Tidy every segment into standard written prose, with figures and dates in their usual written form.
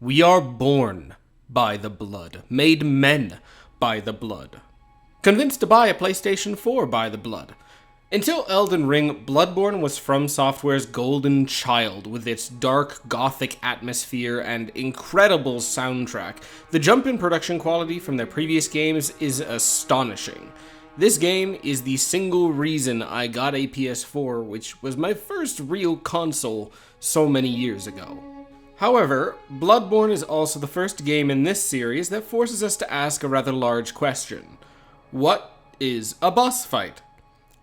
We are born by the blood, made men by the blood, convinced to buy a PlayStation 4 by the blood. Until Elden Ring, Bloodborne was From Software's golden child with its dark, gothic atmosphere and incredible soundtrack. The jump in production quality from their previous games is astonishing. This game is the single reason I got a PS4, which was my first real console so many years ago. However, Bloodborne is also the first game in this series that forces us to ask a rather large question. What is a boss fight?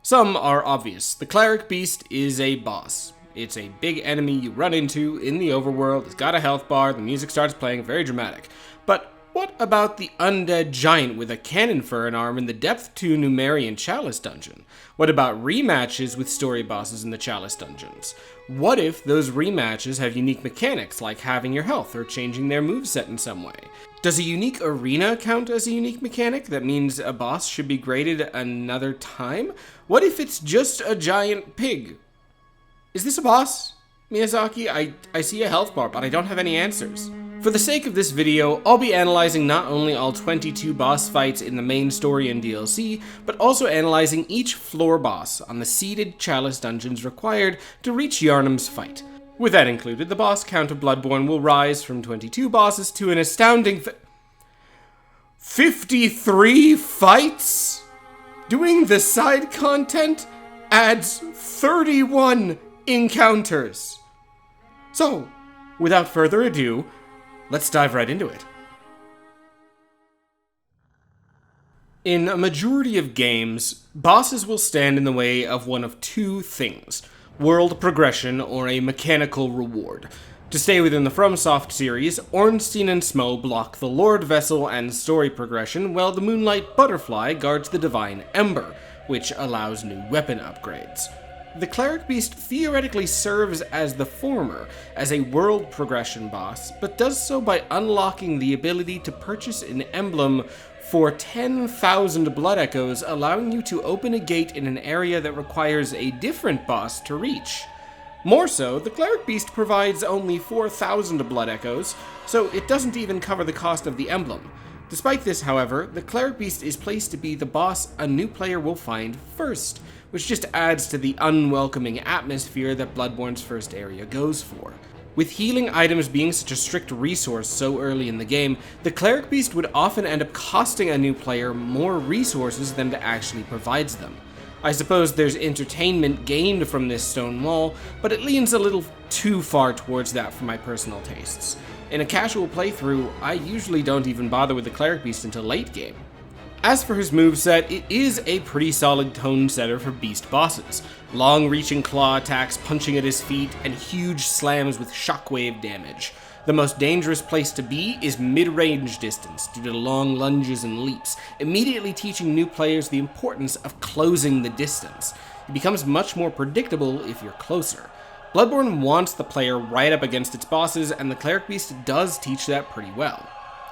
Some are obvious. The Cleric Beast is a boss. It's a big enemy you run into in the overworld, it's got a health bar, the music starts playing, very dramatic. But what about the undead giant with a cannon for an arm in the Depth 2 Pthumerian Chalice Dungeon? What about rematches with story bosses in the Chalice Dungeons? What if those rematches have unique mechanics like having your health or changing their moveset in some way? Does a unique arena count as a unique mechanic that means a boss should be graded another time? What if it's just a giant pig? Is this a boss, Miyazaki? I see a health bar, but I don't have any answers. For the sake of this video, I'll be analyzing not only all 22 boss fights in the main story and DLC, but also analyzing each floor boss on the seeded Chalice Dungeons required to reach Yharnam's fight. With that included, the boss count of Bloodborne will rise from 22 bosses to an astounding 53 fights? Doing the side content adds 31 encounters. So, without further ado, let's dive right into it. In a majority of games, bosses will stand in the way of one of two things: world progression or a mechanical reward. To stay within the FromSoft series, Ornstein and Smo block the Lord Vessel and story progression, while the Moonlight Butterfly guards the Divine Ember, which allows new weapon upgrades. The Cleric Beast theoretically serves as the former, as a world progression boss, but does so by unlocking the ability to purchase an emblem for 10,000 blood echoes, allowing you to open a gate in an area that requires a different boss to reach. More so, the Cleric Beast provides only 4,000 blood echoes, so it doesn't even cover the cost of the emblem. Despite this, however, the Cleric Beast is placed to be the boss a new player will find first, which just adds to the unwelcoming atmosphere that Bloodborne's first area goes for. With healing items being such a strict resource so early in the game, the Cleric Beast would often end up costing a new player more resources than it actually provides them. I suppose there's entertainment gained from this stone wall, but it leans a little too far towards that for my personal tastes. In a casual playthrough, I usually don't even bother with the Cleric Beast until late game. As for his moveset, it is a pretty solid tone setter for beast bosses. Long-reaching claw attacks punching at his feet, and huge slams with shockwave damage. The most dangerous place to be is mid-range distance, due to long lunges and leaps, immediately teaching new players the importance of closing the distance. It becomes much more predictable if you're closer. Bloodborne wants the player right up against its bosses, and the Cleric Beast does teach that pretty well.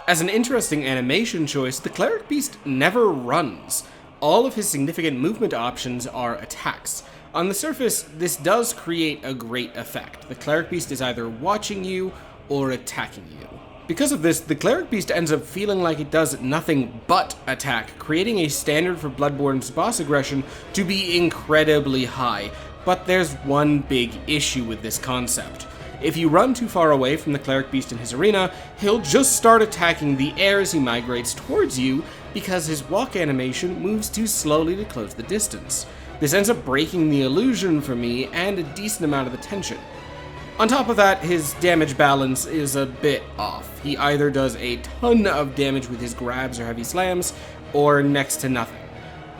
As an interesting animation choice, the Cleric Beast never runs. All of his significant movement options are attacks. On the surface, this does create a great effect. The Cleric Beast is either watching you or attacking you. Because of this, the Cleric Beast ends up feeling like it does nothing but attack, creating a standard for Bloodborne's boss aggression to be incredibly high. But there's one big issue with this concept. If you run too far away from the Cleric Beast in his arena, he'll just start attacking the air as he migrates towards you because his walk animation moves too slowly to close the distance. This ends up breaking the illusion for me and a decent amount of the tension. On top of that, his damage balance is a bit off. He either does a ton of damage with his grabs or heavy slams, or next to nothing.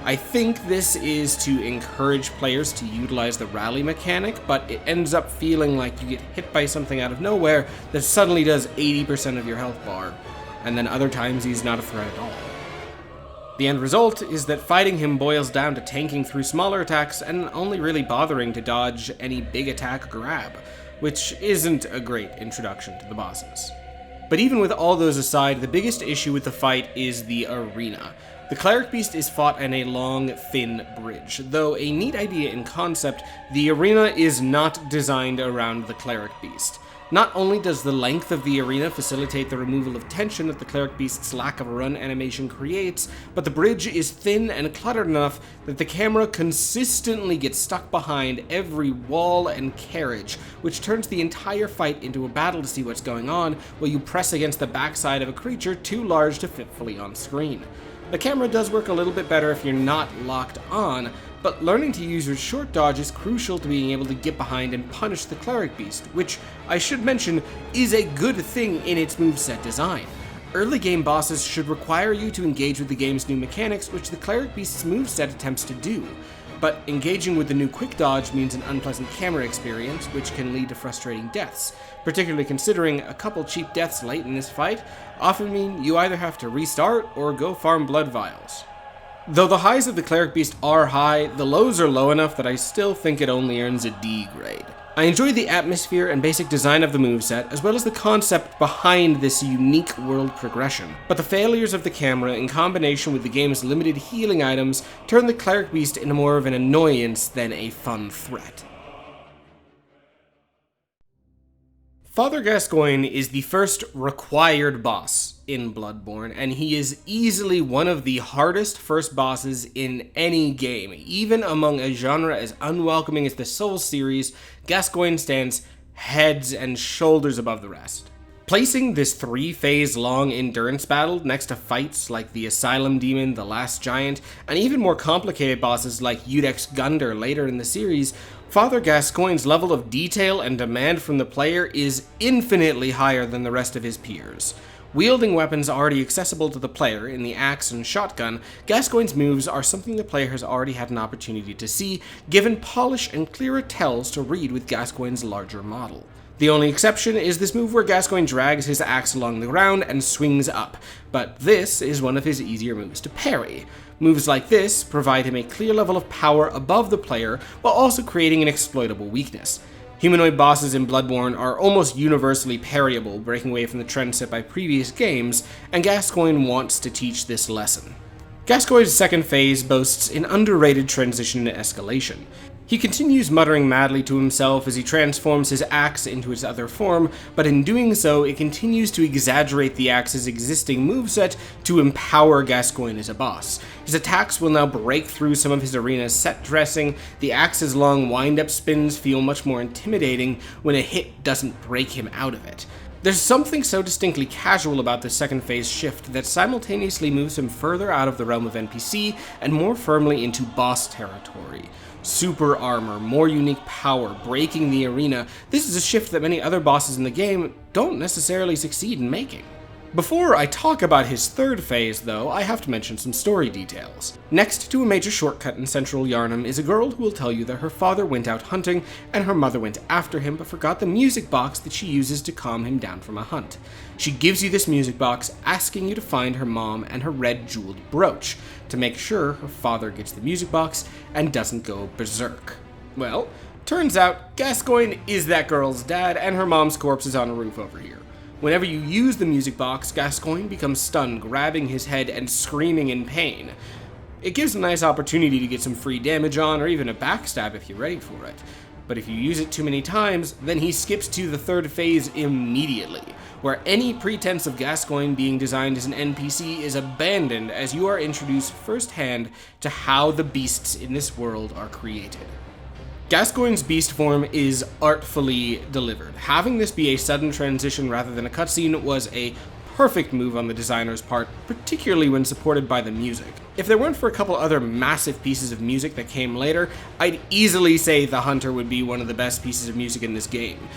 I think this is to encourage players to utilize the rally mechanic, but it ends up feeling like you get hit by something out of nowhere that suddenly does 80% of your health bar, and then other times he's not a threat at all. The end result is that fighting him boils down to tanking through smaller attacks and only really bothering to dodge any big attack grab, which isn't a great introduction to the bosses. But even with all those aside, the biggest issue with the fight is the arena. The Cleric Beast is fought in a long, thin bridge. Though a neat idea in concept, the arena is not designed around the Cleric Beast. Not only does the length of the arena facilitate the removal of tension that the Cleric Beast's lack of a run animation creates, but the bridge is thin and cluttered enough that the camera consistently gets stuck behind every wall and carriage, which turns the entire fight into a battle to see what's going on while you press against the backside of a creature too large to fit fully on screen. The camera does work a little bit better if you're not locked on, but learning to use your short dodge is crucial to being able to get behind and punish the Cleric Beast, which, I should mention, is a good thing in its moveset design. Early game bosses should require you to engage with the game's new mechanics, which the Cleric Beast's moveset attempts to do. But engaging with the new quick dodge means an unpleasant camera experience, which can lead to frustrating deaths, particularly considering a couple cheap deaths late in this fight often mean you either have to restart or go farm blood vials. Though the highs of the Cleric Beast are high, the lows are low enough that I still think it only earns a D grade. I enjoy the atmosphere and basic design of the moveset, as well as the concept behind this unique world progression, but the failures of the camera in combination with the game's limited healing items turn the Cleric Beast into more of an annoyance than a fun threat. Father Gascoigne is the first required boss in Bloodborne, and he is easily one of the hardest first bosses in any game. Even among a genre as unwelcoming as the Souls series, Gascoigne stands heads and shoulders above the rest. Placing this 3-phase long endurance battle next to fights like the Asylum Demon, the Last Giant, and even more complicated bosses like Udex Gundyr later in the series, Father Gascoigne's level of detail and demand from the player is infinitely higher than the rest of his peers. Wielding weapons already accessible to the player in the axe and shotgun, Gascoigne's moves are something the player has already had an opportunity to see, given polish and clearer tells to read with Gascoigne's larger model. The only exception is this move where Gascoigne drags his axe along the ground and swings up, but this is one of his easier moves to parry. Moves like this provide him a clear level of power above the player, while also creating an exploitable weakness. Humanoid bosses in Bloodborne are almost universally parryable, breaking away from the trend set by previous games, and Gascoigne wants to teach this lesson. Gascoigne's second phase boasts an underrated transition and escalation. He continues muttering madly to himself as he transforms his axe into its other form, but in doing so, it continues to exaggerate the axe's existing moveset to empower Gascoigne as a boss. His attacks will now break through some of his arena's set dressing, the axe's long wind-up spins feel much more intimidating when a hit doesn't break him out of it. There's something so distinctly casual about this second phase shift that simultaneously moves him further out of the realm of NPC and more firmly into boss territory. Super armor, more unique power, breaking the arena. This is a shift that many other bosses in the game don't necessarily succeed in making. Before I talk about his third phase, though, I have to mention some story details. Next to a major shortcut in central Yharnam is a girl who will tell you that her father went out hunting and her mother went after him but forgot the music box that she uses to calm him down from a hunt. She gives you this music box, asking you to find her mom and her red jeweled brooch to make sure her father gets the music box and doesn't go berserk. Well, turns out Gascoigne is that girl's dad and her mom's corpse is on a roof over here. Whenever you use the music box, Gascoigne becomes stunned, grabbing his head and screaming in pain. It gives a nice opportunity to get some free damage on, or even a backstab if you're ready for it. But if you use it too many times, then he skips to the third phase immediately, where any pretense of Gascoigne being designed as an NPC is abandoned as you are introduced firsthand to how the beasts in this world are created. Gascoigne's beast form is artfully delivered. Having this be a sudden transition rather than a cutscene was a perfect move on the designer's part, particularly when supported by the music. If there weren't for a couple other massive pieces of music that came later, I'd easily say The Hunter would be one of the best pieces of music in this game.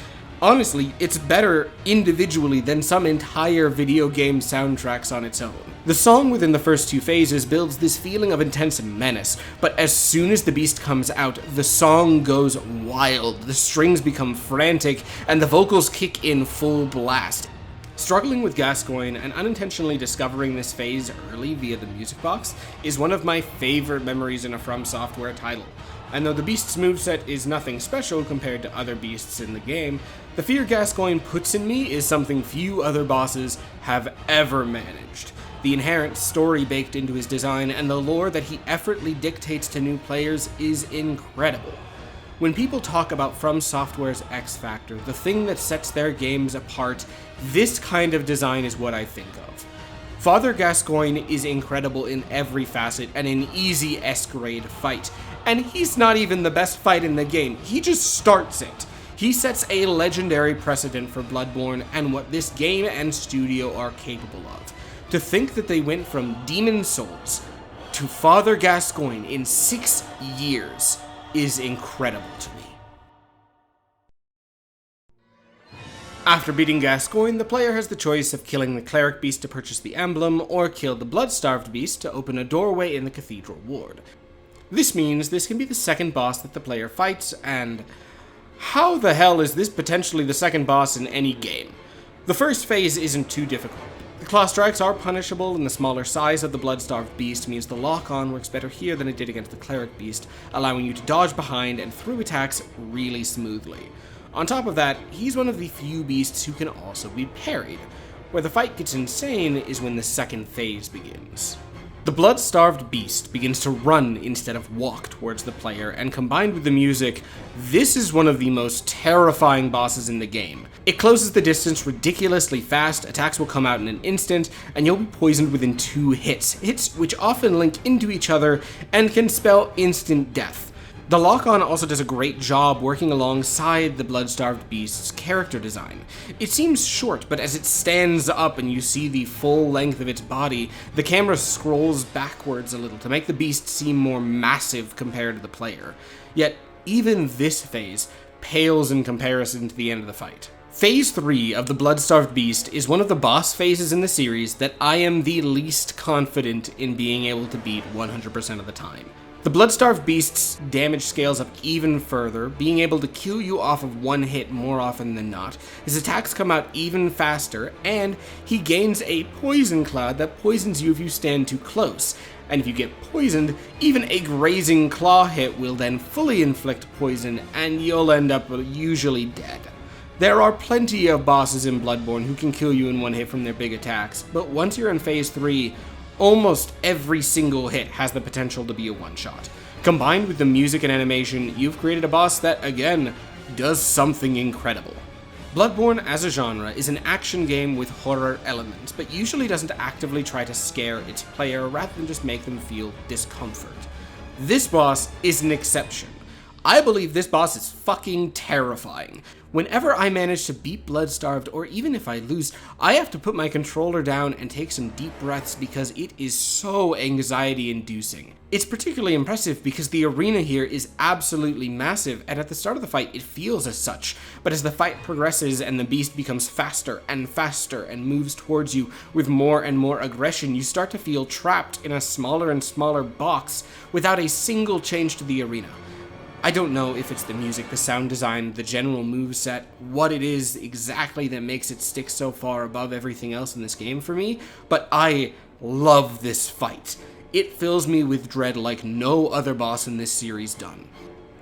Honestly, it's better individually than some entire video game soundtracks on its own. The song within the first two phases builds this feeling of intense menace, but as soon as the beast comes out, the song goes wild, the strings become frantic, and the vocals kick in full blast. Struggling with Gascoigne and unintentionally discovering this phase early via the music box is one of my favorite memories in a From Software title. And though the beast's moveset is nothing special compared to other beasts in the game, the fear Gascoigne puts in me is something few other bosses have ever managed. The inherent story baked into his design and the lore that he effortlessly dictates to new players is incredible. When people talk about From Software's X Factor, the thing that sets their games apart, this kind of design is what I think of. Father Gascoigne is incredible in every facet and an easy S-grade fight. And he's not even the best fight in the game, he just starts it. He sets a legendary precedent for Bloodborne and what this game and studio are capable of. To think that they went from Demon Souls to Father Gascoigne in 6 years is incredible to me. After beating Gascoigne, the player has the choice of killing the Cleric Beast to purchase the emblem, or kill the Blood-Starved Beast to open a doorway in the Cathedral Ward. This means this can be the second boss that the player fights, and how the hell is this potentially the second boss in any game? The first phase isn't too difficult. The claw strikes are punishable, and the smaller size of the Blood-Starved Beast means the lock-on works better here than it did against the Cleric Beast, allowing you to dodge behind and through attacks really smoothly. On top of that, he's one of the few beasts who can also be parried. Where the fight gets insane is when the second phase begins. The Blood-Starved Beast begins to run instead of walk towards the player, and combined with the music, this is one of the most terrifying bosses in the game. It closes the distance ridiculously fast, attacks will come out in an instant, and you'll be poisoned within 2 hits which often link into each other and can spell instant death. The lock-on also does a great job working alongside the Blood-Starved Beast's character design. It seems short, but as it stands up and you see the full length of its body, the camera scrolls backwards a little to make the beast seem more massive compared to the player. Yet, even this phase pales in comparison to the end of the fight. Phase 3 of the Blood-Starved Beast is one of the boss phases in the series that I am the least confident in being able to beat 100% of the time. The Blood-Starved Beast's damage scales up even further, being able to kill you off of 1 hit more often than not. His attacks come out even faster, and he gains a poison cloud that poisons you if you stand too close. And if you get poisoned, even a grazing claw hit will then fully inflict poison, and you'll end up usually dead. There are plenty of bosses in Bloodborne who can kill you in 1 hit from their big attacks, but once you're in Phase 3, almost every single hit has the potential to be a one-shot. Combined with the music and animation, you've created a boss that, again, does something incredible. Bloodborne as a genre is an action game with horror elements, but usually doesn't actively try to scare its player rather than just make them feel discomfort. This boss is an exception. I believe this boss is fucking terrifying. Whenever I manage to beat Blood-Starved, or even if I lose, I have to put my controller down and take some deep breaths because it is so anxiety-inducing. It's particularly impressive because the arena here is absolutely massive, and at the start of the fight it feels as such, but as the fight progresses and the beast becomes faster and faster and moves towards you with more and more aggression, you start to feel trapped in a smaller and smaller box without a single change to the arena. I don't know if it's the music, the sound design, the general moveset, what it is exactly that makes it stick so far above everything else in this game for me, but I love this fight. It fills me with dread like no other boss in this series done.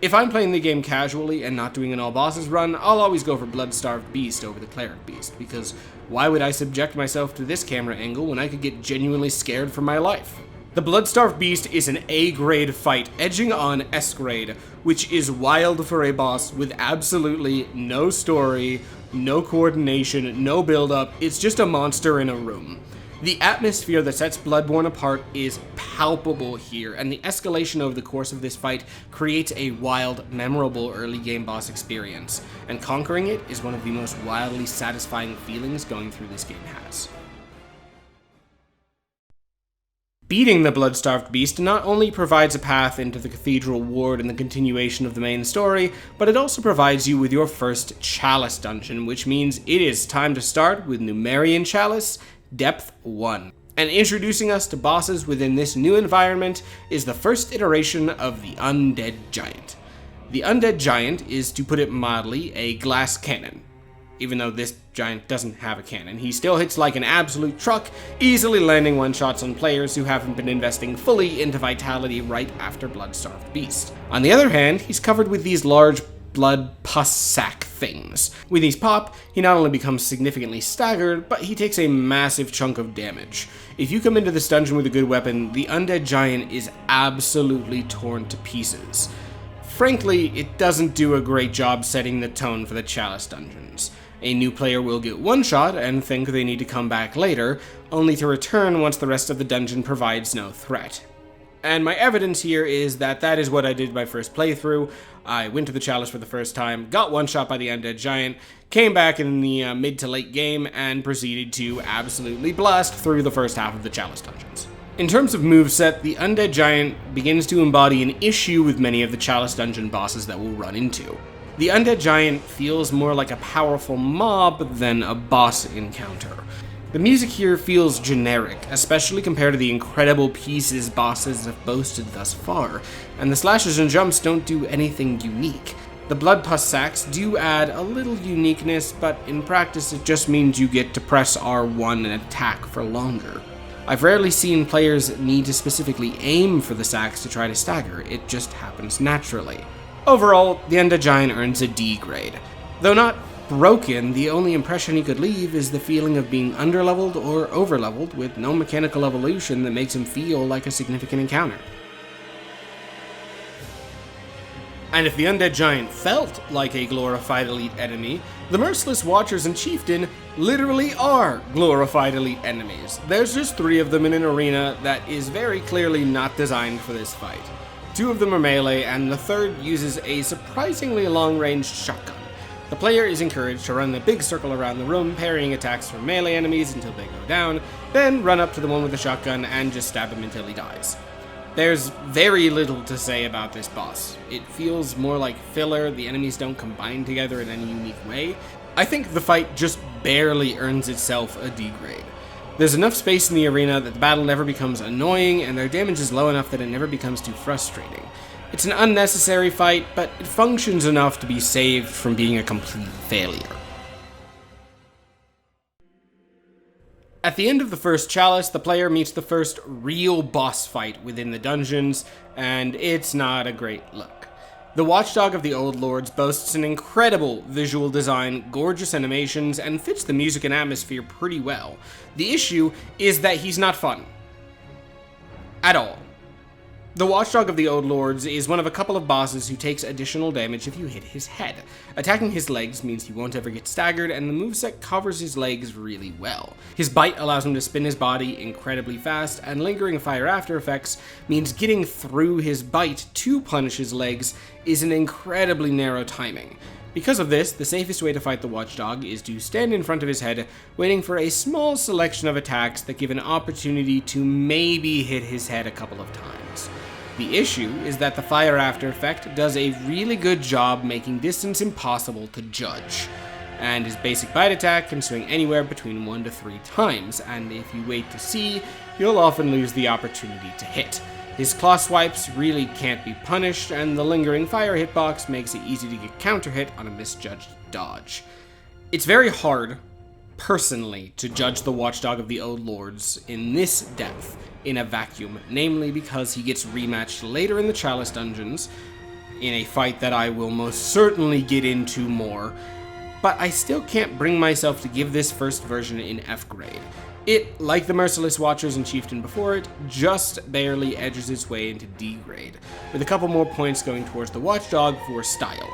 If I'm playing the game casually and not doing an all bosses run, I'll always go for Blood-Starved Beast over the Cleric Beast, because why would I subject myself to this camera angle when I could get genuinely scared for my life? The Blood-Starved Beast is an A-grade fight, edging on S-grade, which is wild for a boss with absolutely no story, no coordination, no build-up. It's just a monster in a room. The atmosphere that sets Bloodborne apart is palpable here, and the escalation over the course of this fight creates a wild, memorable early game boss experience, and conquering it is one of the most wildly satisfying feelings going through this game has. Beating the Blood-Starved Beast not only provides a path into the Cathedral Ward and the continuation of the main story, but it also provides you with your first Chalice Dungeon, which means it is time to start with Pthumerian Chalice, Depth 1. And introducing us to bosses within this new environment is the first iteration of the Undead Giant. The Undead Giant is, to put it mildly, a glass cannon. Even though this giant doesn't have a cannon, he still hits like an absolute truck, easily landing one-shots on players who haven't been investing fully into vitality right after Blood-Starved Beast. On the other hand, he's covered with these large blood pus sac things. When these pop, he not only becomes significantly staggered, but he takes a massive chunk of damage. If you come into this dungeon with a good weapon, the Undead Giant is absolutely torn to pieces. frankly, it doesn't do a great job setting the tone for the Chalice Dungeons. A new player will get one shot and think they need to come back later, only to return once the rest of the dungeon provides no threat. And my evidence here is that that is what I did my first playthrough. I went to the Chalice for the first time, got one shot by the Undead Giant, came back in the mid to late game, and proceeded to absolutely blast through the first half of the Chalice Dungeons. In terms of moveset, the Undead Giant begins to embody an issue with many of the Chalice Dungeon bosses that we'll run into. The Undead Giant feels more like a powerful mob than a boss encounter. The music here feels generic, especially compared to the incredible pieces bosses have boasted thus far, and the slashes and jumps don't do anything unique. The blood pus sacks do add a little uniqueness, but in practice it just means you get to press R1 and attack for longer. I've rarely seen players need to specifically aim for the sacks to try to stagger, it just happens naturally. Overall, the Undead Giant earns a D grade. Though not broken, the only impression he could leave is the feeling of being underleveled or overleveled with no mechanical evolution that makes him feel like a significant encounter. And if the Undead Giant felt like a glorified elite enemy, the Merciless, Watchers, and Chieftain literally are glorified elite enemies. There's just 3 of them in an arena that is very clearly not designed for this fight. 2 of them are melee, and the third uses a surprisingly long-ranged shotgun. The player is encouraged to run the big circle around the room, parrying attacks from melee enemies until they go down, then run up to the one with the shotgun and just stab him until he dies. There's very little to say about this boss. It feels more like filler, the enemies don't combine together in any unique way. I think the fight just barely earns itself a D grade. There's enough space in the arena that the battle never becomes annoying, and their damage is low enough that it never becomes too frustrating. It's an unnecessary fight, but it functions enough to be saved from being a complete failure. At the end of the first Chalice, the player meets the first real boss fight within the dungeons, and it's not a great look. The Watchdog of the Old Lords boasts an incredible visual design, gorgeous animations, and fits the music and atmosphere pretty well. The issue is that he's not fun. At all. The Watchdog of the Old Lords is one of a couple of bosses who takes additional damage if you hit his head. Attacking his legs means he won't ever get staggered, and the moveset covers his legs really well. His bite allows him to spin his body incredibly fast, and lingering fire after effects means getting through his bite to punish his legs is an incredibly narrow timing. Because of this, the safest way to fight the Watchdog is to stand in front of his head, waiting for a small selection of attacks that give an opportunity to maybe hit his head a couple of times. The issue is that the fire after effect does a really good job making distance impossible to judge, and his basic bite attack can swing anywhere between 1 to 3 times, and if you wait to see, you'll often lose the opportunity to hit. His claw swipes really can't be punished, and the lingering fire hitbox makes it easy to get counter hit on a misjudged dodge. It's very hard, personally, to judge the Watchdog of the Old Lords in this depth in a vacuum, namely because he gets rematched later in the Chalice Dungeons, in a fight that I will most certainly get into more, but I still can't bring myself to give this first version an F grade. It, like the Merciless, Watchers, and Chieftain before it, just barely edges its way into D grade, with a couple more points going towards the Watchdog for style.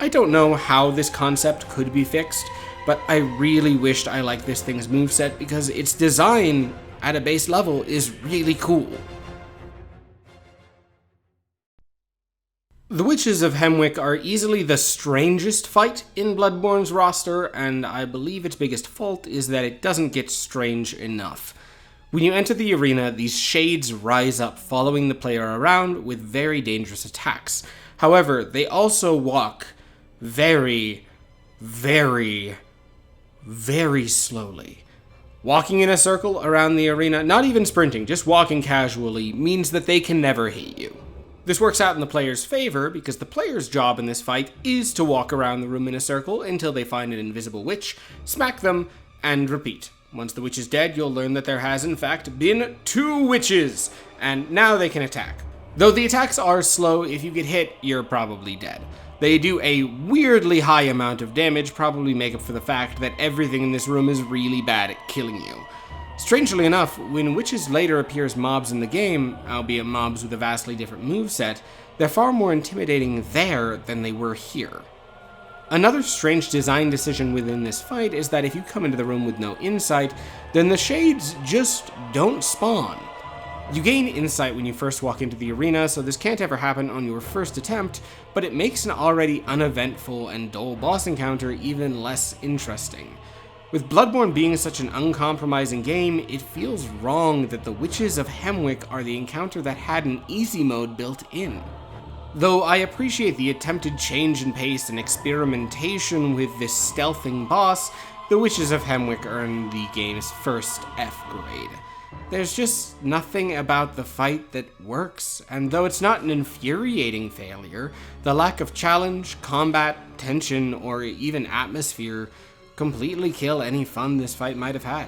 I don't know how this concept could be fixed, but I really wished I liked this thing's moveset because its design at a base level is really cool. The Witches of Hemwick are easily the strangest fight in Bloodborne's roster, and I believe its biggest fault is that it doesn't get strange enough. When you enter the arena, these shades rise up, following the player around with very dangerous attacks. However, they also walk very, very, very slowly. Walking in a circle around the arena, not even sprinting, just walking casually, means that they can never hit you. This works out in the player's favor because the player's job in this fight is to walk around the room in a circle until they find an invisible witch, smack them, and repeat. Once the witch is dead, you'll learn that there has in fact been 2 witches, and now they can attack. Though the attacks are slow, if you get hit, you're probably dead. They do a weirdly high amount of damage, probably make up for the fact that everything in this room is really bad at killing you. Strangely enough, when witches later appear as mobs in the game, albeit mobs with a vastly different moveset, they're far more intimidating there than they were here. Another strange design decision within this fight is that if you come into the room with no insight, then the shades just don't spawn. You gain insight when you first walk into the arena, so this can't ever happen on your first attempt, but it makes an already uneventful and dull boss encounter even less interesting. With Bloodborne being such an uncompromising game, it feels wrong that the Witches of Hemwick are the encounter that had an easy mode built in. Though I appreciate the attempted change in pace and experimentation with this stealthing boss, the Witches of Hemwick earned the game's first F grade. There's just nothing about the fight that works, and though it's not an infuriating failure, the lack of challenge, combat, tension, or even atmosphere completely kill any fun this fight might have had.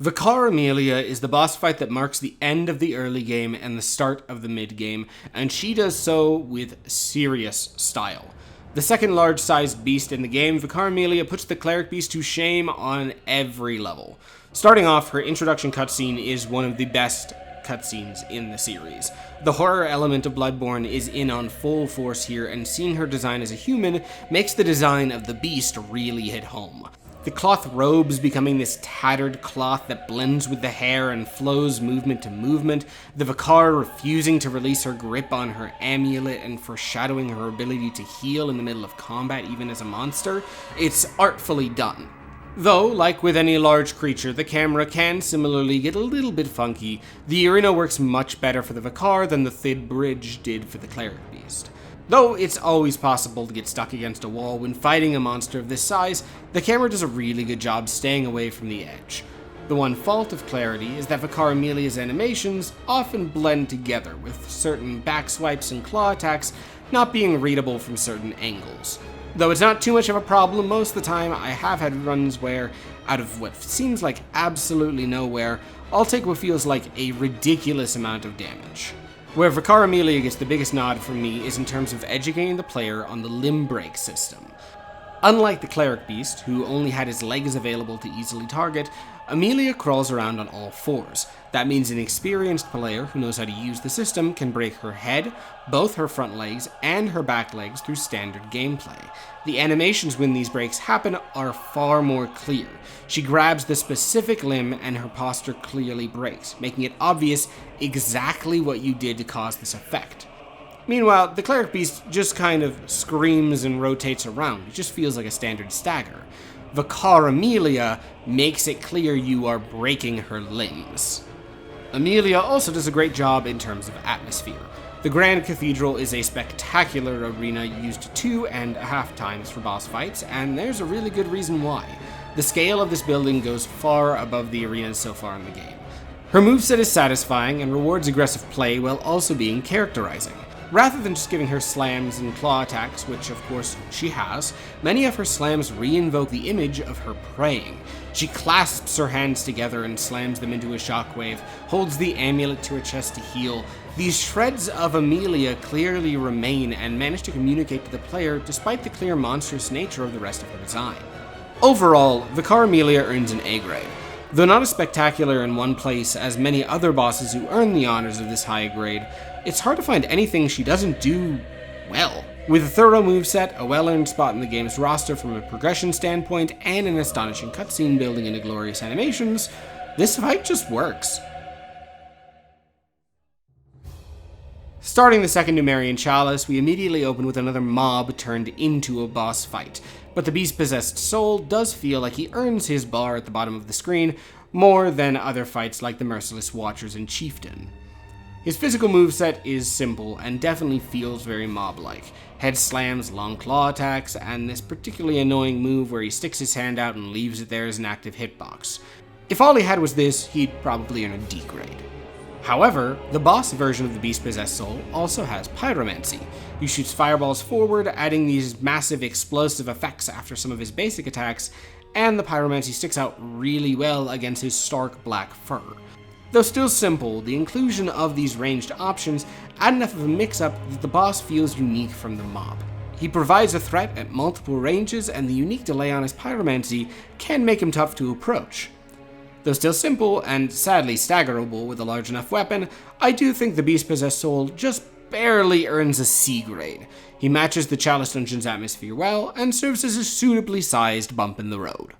Vicar Amelia is the boss fight that marks the end of the early game and the start of the mid-game, and she does so with serious style. The second large-sized beast in the game, Vicar Amelia puts the Cleric Beast to shame on every level. Starting off, her introduction cutscene is one of the best cutscenes in the series. The horror element of Bloodborne is in on full force here, and seeing her design as a human makes the design of the beast really hit home. The cloth robes becoming this tattered cloth that blends with the hair and flows movement to movement, the Vicar refusing to release her grip on her amulet and foreshadowing her ability to heal in the middle of combat even as a monster, it's artfully done. Though, like with any large creature, the camera can similarly get a little bit funky, the arena works much better for the Vicar than the thin bridge did for the Cleric Beast. Though it's always possible to get stuck against a wall when fighting a monster of this size, the camera does a really good job staying away from the edge. The one fault of clarity is that Vicar Amelia's animations often blend together, with certain back swipes and claw attacks not being readable from certain angles. Though it's not too much of a problem most of the time, I have had runs where, out of what seems like absolutely nowhere, I'll take what feels like a ridiculous amount of damage. Where Vicar Amelia gets the biggest nod from me is in terms of educating the player on the limb break system. Unlike the Cleric Beast, who only had his legs available to easily target, Amelia crawls around on all fours. That means an experienced player who knows how to use the system can break her head, both her front legs, and her back legs through standard gameplay. The animations when these breaks happen are far more clear. She grabs the specific limb and her posture clearly breaks, making it obvious exactly what you did to cause this effect. Meanwhile, the Cleric Beast just kind of screams and rotates around. It just feels like a standard stagger. Vicar Amelia makes it clear you are breaking her limbs. Amelia also does a great job in terms of atmosphere. The Grand Cathedral is a spectacular arena used 2.5 times for boss fights, and there's a really good reason why. The scale of this building goes far above the arenas so far in the game. Her moveset is satisfying and rewards aggressive play while also being characterizing. Rather than just giving her slams and claw attacks, which of course she has, many of her slams re-invoke the image of her praying. She clasps her hands together and slams them into a shockwave, holds the amulet to her chest to heal. These shreds of Amelia clearly remain and manage to communicate to the player despite the clear monstrous nature of the rest of her design. Overall, Vicar Amelia earns an A grade. Though not as spectacular in one place as many other bosses who earn the honors of this high grade, it's hard to find anything she doesn't do well. With a thorough moveset, a well-earned spot in the game's roster from a progression standpoint, and an astonishing cutscene building into glorious animations, this fight just works. Starting the second Pthumerian Chalice, we immediately open with another mob turned into a boss fight, but the beast-possessed soul does feel like he earns his bar at the bottom of the screen more than other fights like the Merciless Watchers and Chieftain. His physical moveset is simple and definitely feels very mob-like. Head slams, long claw attacks, and this particularly annoying move where he sticks his hand out and leaves it there as an active hitbox. If all he had was this, he'd probably earn a D grade. However, the boss version of the beast-possessed soul also has pyromancy. He shoots fireballs forward, adding these massive explosive effects after some of his basic attacks, and the pyromancy sticks out really well against his stark black fur. Though still simple, the inclusion of these ranged options add enough of a mix-up that the boss feels unique from the mob. He provides a threat at multiple ranges, and the unique delay on his pyromancy can make him tough to approach. Though still simple, and sadly staggerable with a large enough weapon, I do think the Beast-Possessed Soul just barely earns a C grade. He matches the Chalice Dungeons atmosphere well, and serves as a suitably sized bump in the road.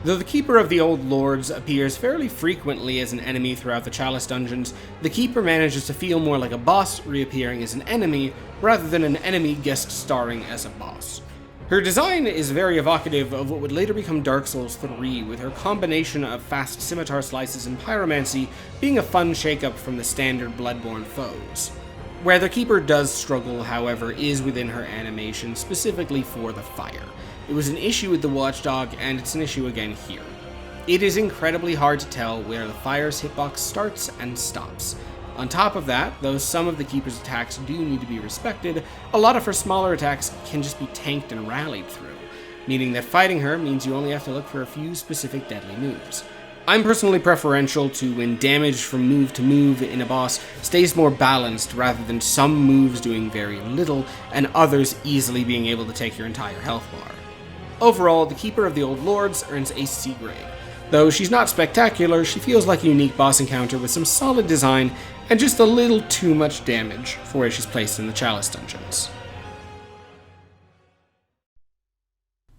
Though the Keeper of the Old Lords appears fairly frequently as an enemy throughout the Chalice Dungeons, the Keeper manages to feel more like a boss reappearing as an enemy, rather than an enemy guest starring as a boss. Her design is very evocative of what would later become Dark Souls 3, with her combination of fast scimitar slices and pyromancy being a fun shake-up from the standard Bloodborne foes. Where the Keeper does struggle, however, is within her animation, specifically for the fire. It was an issue with the Watchdog, and it's an issue again here. It is incredibly hard to tell where the fire's hitbox starts and stops. On top of that, though some of the Keeper's attacks do need to be respected, a lot of her smaller attacks can just be tanked and rallied through, meaning that fighting her means you only have to look for a few specific deadly moves. I'm personally preferential to when damage from move to move in a boss stays more balanced rather than some moves doing very little and others easily being able to take your entire health bar. Overall, the Keeper of the Old Lords earns a C grade. Though she's not spectacular, she feels like a unique boss encounter with some solid design and just a little too much damage for where she's placed in the Chalice Dungeons.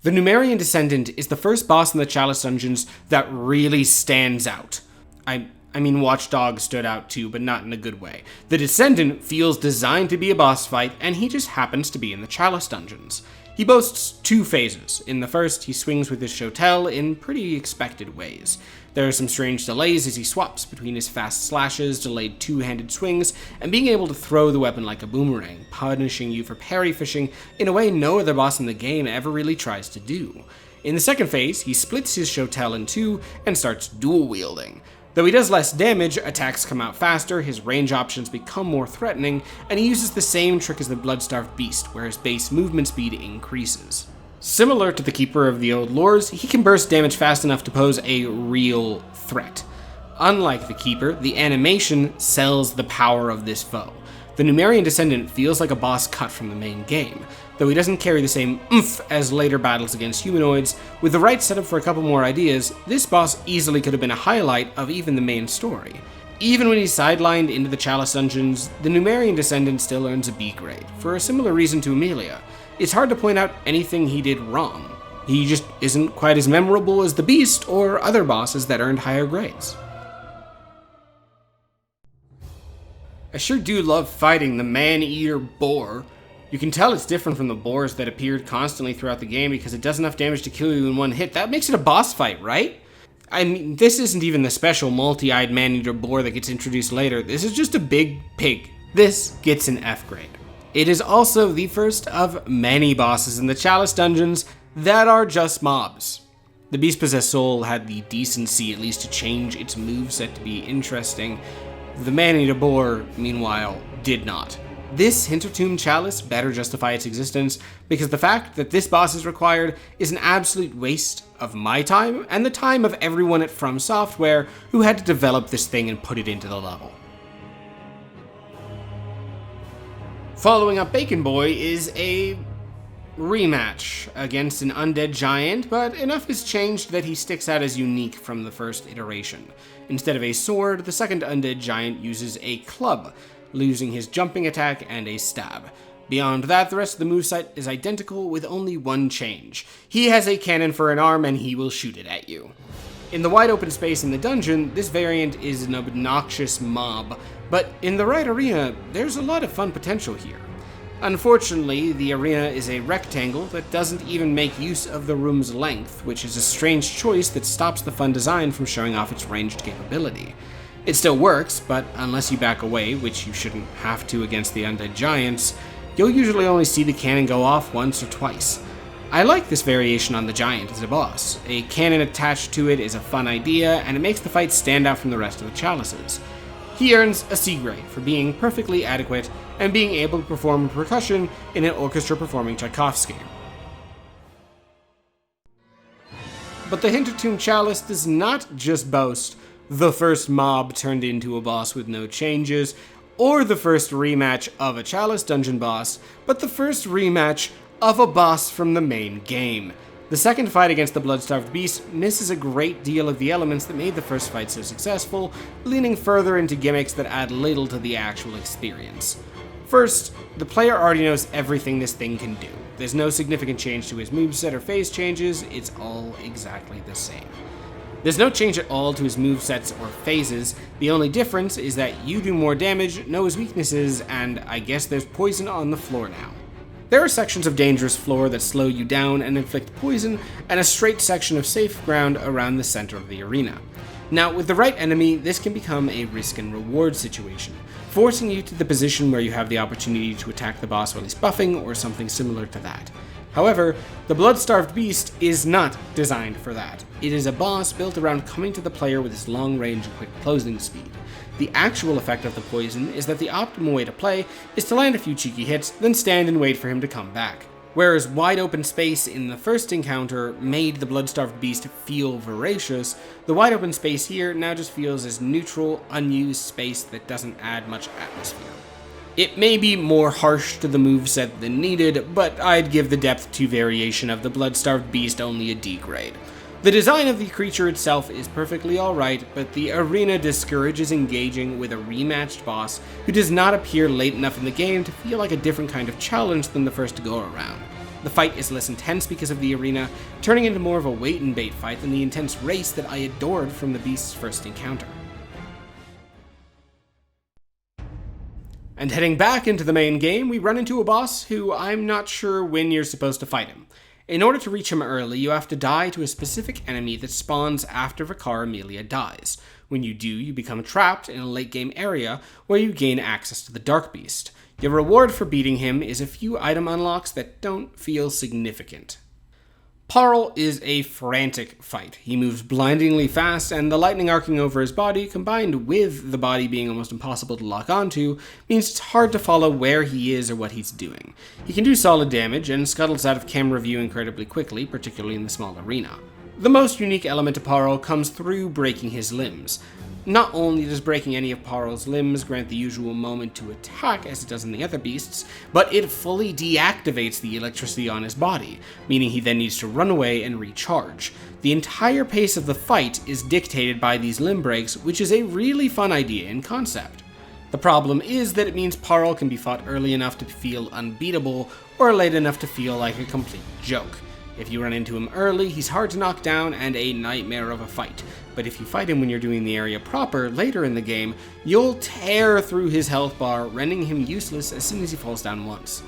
The Pthumerian Descendant is the first boss in the Chalice Dungeons that really stands out. I mean, Watchdog stood out too, but not in a good way. The Descendant feels designed to be a boss fight, and he just happens to be in the Chalice Dungeons. He boasts two phases. In the first, he swings with his shotel in pretty expected ways. There are some strange delays as he swaps between his fast slashes, delayed two-handed swings, and being able to throw the weapon like a boomerang, punishing you for parry fishing in a way no other boss in the game ever really tries to do. In the second phase, he splits his shotel in two and starts dual-wielding. Though he does less damage, attacks come out faster, his range options become more threatening, and he uses the same trick as the Blood-Starved Beast, where his base movement speed increases. Similar to the Keeper of the Old Lords, he can burst damage fast enough to pose a real threat. Unlike the Keeper, the animation sells the power of this foe. The Pthumerian Descendant feels like a boss cut from the main game, though he doesn't carry the same oomph as later battles against humanoids. With the right setup for a couple more ideas, this boss easily could have been a highlight of even the main story. Even when he's sidelined into the Chalice Dungeons, the Pthumerian Descendant still earns a B grade, for a similar reason to Amelia. It's hard to point out anything he did wrong. He just isn't quite as memorable as the Beast or other bosses that earned higher grades. I sure do love fighting the Maneater Boar. You can tell it's different from the boars that appeared constantly throughout the game because it does enough damage to kill you in one hit. That makes it a boss fight, right? I mean, this isn't even the special multi-eyed Maneater Boar that gets introduced later. This is just a big pig. This gets an F grade. It is also the first of many bosses in the Chalice Dungeons that are just mobs. The Beast-Possessed Soul had the decency at least to change its moveset to be interesting. The Maneater Boar, meanwhile, did not. This Hintertomb Chalice better justify its existence, because the fact that this boss is required is an absolute waste of my time and the time of everyone at From Software who had to develop this thing and put it into the level. Following up Bacon Boy is a rematch against an undead giant, but enough has changed that he sticks out as unique from the first iteration. Instead of a sword, the second undead giant uses a club, losing his jumping attack and a stab. Beyond that, the rest of the moveset is identical with only one change. He has a cannon for an arm and he will shoot it at you. In the wide open space in the dungeon, this variant is an obnoxious mob, but in the right arena, there's a lot of fun potential here. Unfortunately, the arena is a rectangle that doesn't even make use of the room's length, which is a strange choice that stops the fun design from showing off its ranged capability. It still works, but unless you back away, which you shouldn't have to against the undead giants, you'll usually only see the cannon go off once or twice. I like this variation on the giant as a boss. A cannon attached to it is a fun idea, and it makes the fight stand out from the rest of the chalices. He earns a C grade for being perfectly adequate and being able to perform percussion in an orchestra performing Tchaikovsky. But the Hintertomb Chalice does not just boast the first mob turned into a boss with no changes, or the first rematch of a Chalice Dungeon boss, but the first rematch of a boss from the main game. The second fight against the Blood-Starved Beast misses a great deal of the elements that made the first fight so successful, leaning further into gimmicks that add little to the actual experience. First, the player already knows everything this thing can do. There's no significant change to his moveset or phase changes, it's all exactly the same. There's no change at all to his movesets or phases, the only difference is that you do more damage, know his weaknesses, and I guess there's poison on the floor now. There are sections of dangerous floor that slow you down and inflict poison, and a straight section of safe ground around the center of the arena. Now, with the right enemy, this can become a risk and reward situation, forcing you to the position where you have the opportunity to attack the boss while he's buffing or something similar to that. However, the Blood-Starved Beast is not designed for that. It is a boss built around coming to the player with its long range and quick closing speed. The actual effect of the poison is that the optimal way to play is to land a few cheeky hits, then stand and wait for him to come back. Whereas wide open space in the first encounter made the Blood-Starved Beast feel voracious, the wide open space here now just feels as neutral, unused space that doesn't add much atmosphere. It may be more harsh to the moveset than needed, but I'd give the depth 2 variation of the Blood-Starved Beast only a D grade. The design of the creature itself is perfectly alright, but the arena discourages engaging with a rematched boss who does not appear late enough in the game to feel like a different kind of challenge than the first go-around. The fight is less intense because of the arena, turning into more of a wait and bait fight than the intense race that I adored from the beast's first encounter. And heading back into the main game, we run into a boss who I'm not sure when you're supposed to fight him. In order to reach him early, you have to die to a specific enemy that spawns after Vicar Amelia dies. When you do, you become trapped in a late-game area where you gain access to the Darkbeast. Your reward for beating him is a few item unlocks that don't feel significant. Paarl is a frantic fight. He moves blindingly fast, and the lightning arcing over his body, combined with the body being almost impossible to lock onto, means it's hard to follow where he is or what he's doing. He can do solid damage, and scuttles out of camera view incredibly quickly, particularly in the small arena. The most unique element to Paarl comes through breaking his limbs. Not only does breaking any of Paarl's limbs grant the usual moment to attack as it does in the other beasts, but it fully deactivates the electricity on his body, meaning he then needs to run away and recharge. The entire pace of the fight is dictated by these limb breaks, which is a really fun idea in concept. The problem is that it means Paarl can be fought early enough to feel unbeatable, or late enough to feel like a complete joke. If you run into him early, he's hard to knock down and a nightmare of a fight. But if you fight him when you're doing the area proper later in the game, you'll tear through his health bar, rendering him useless as soon as he falls down once.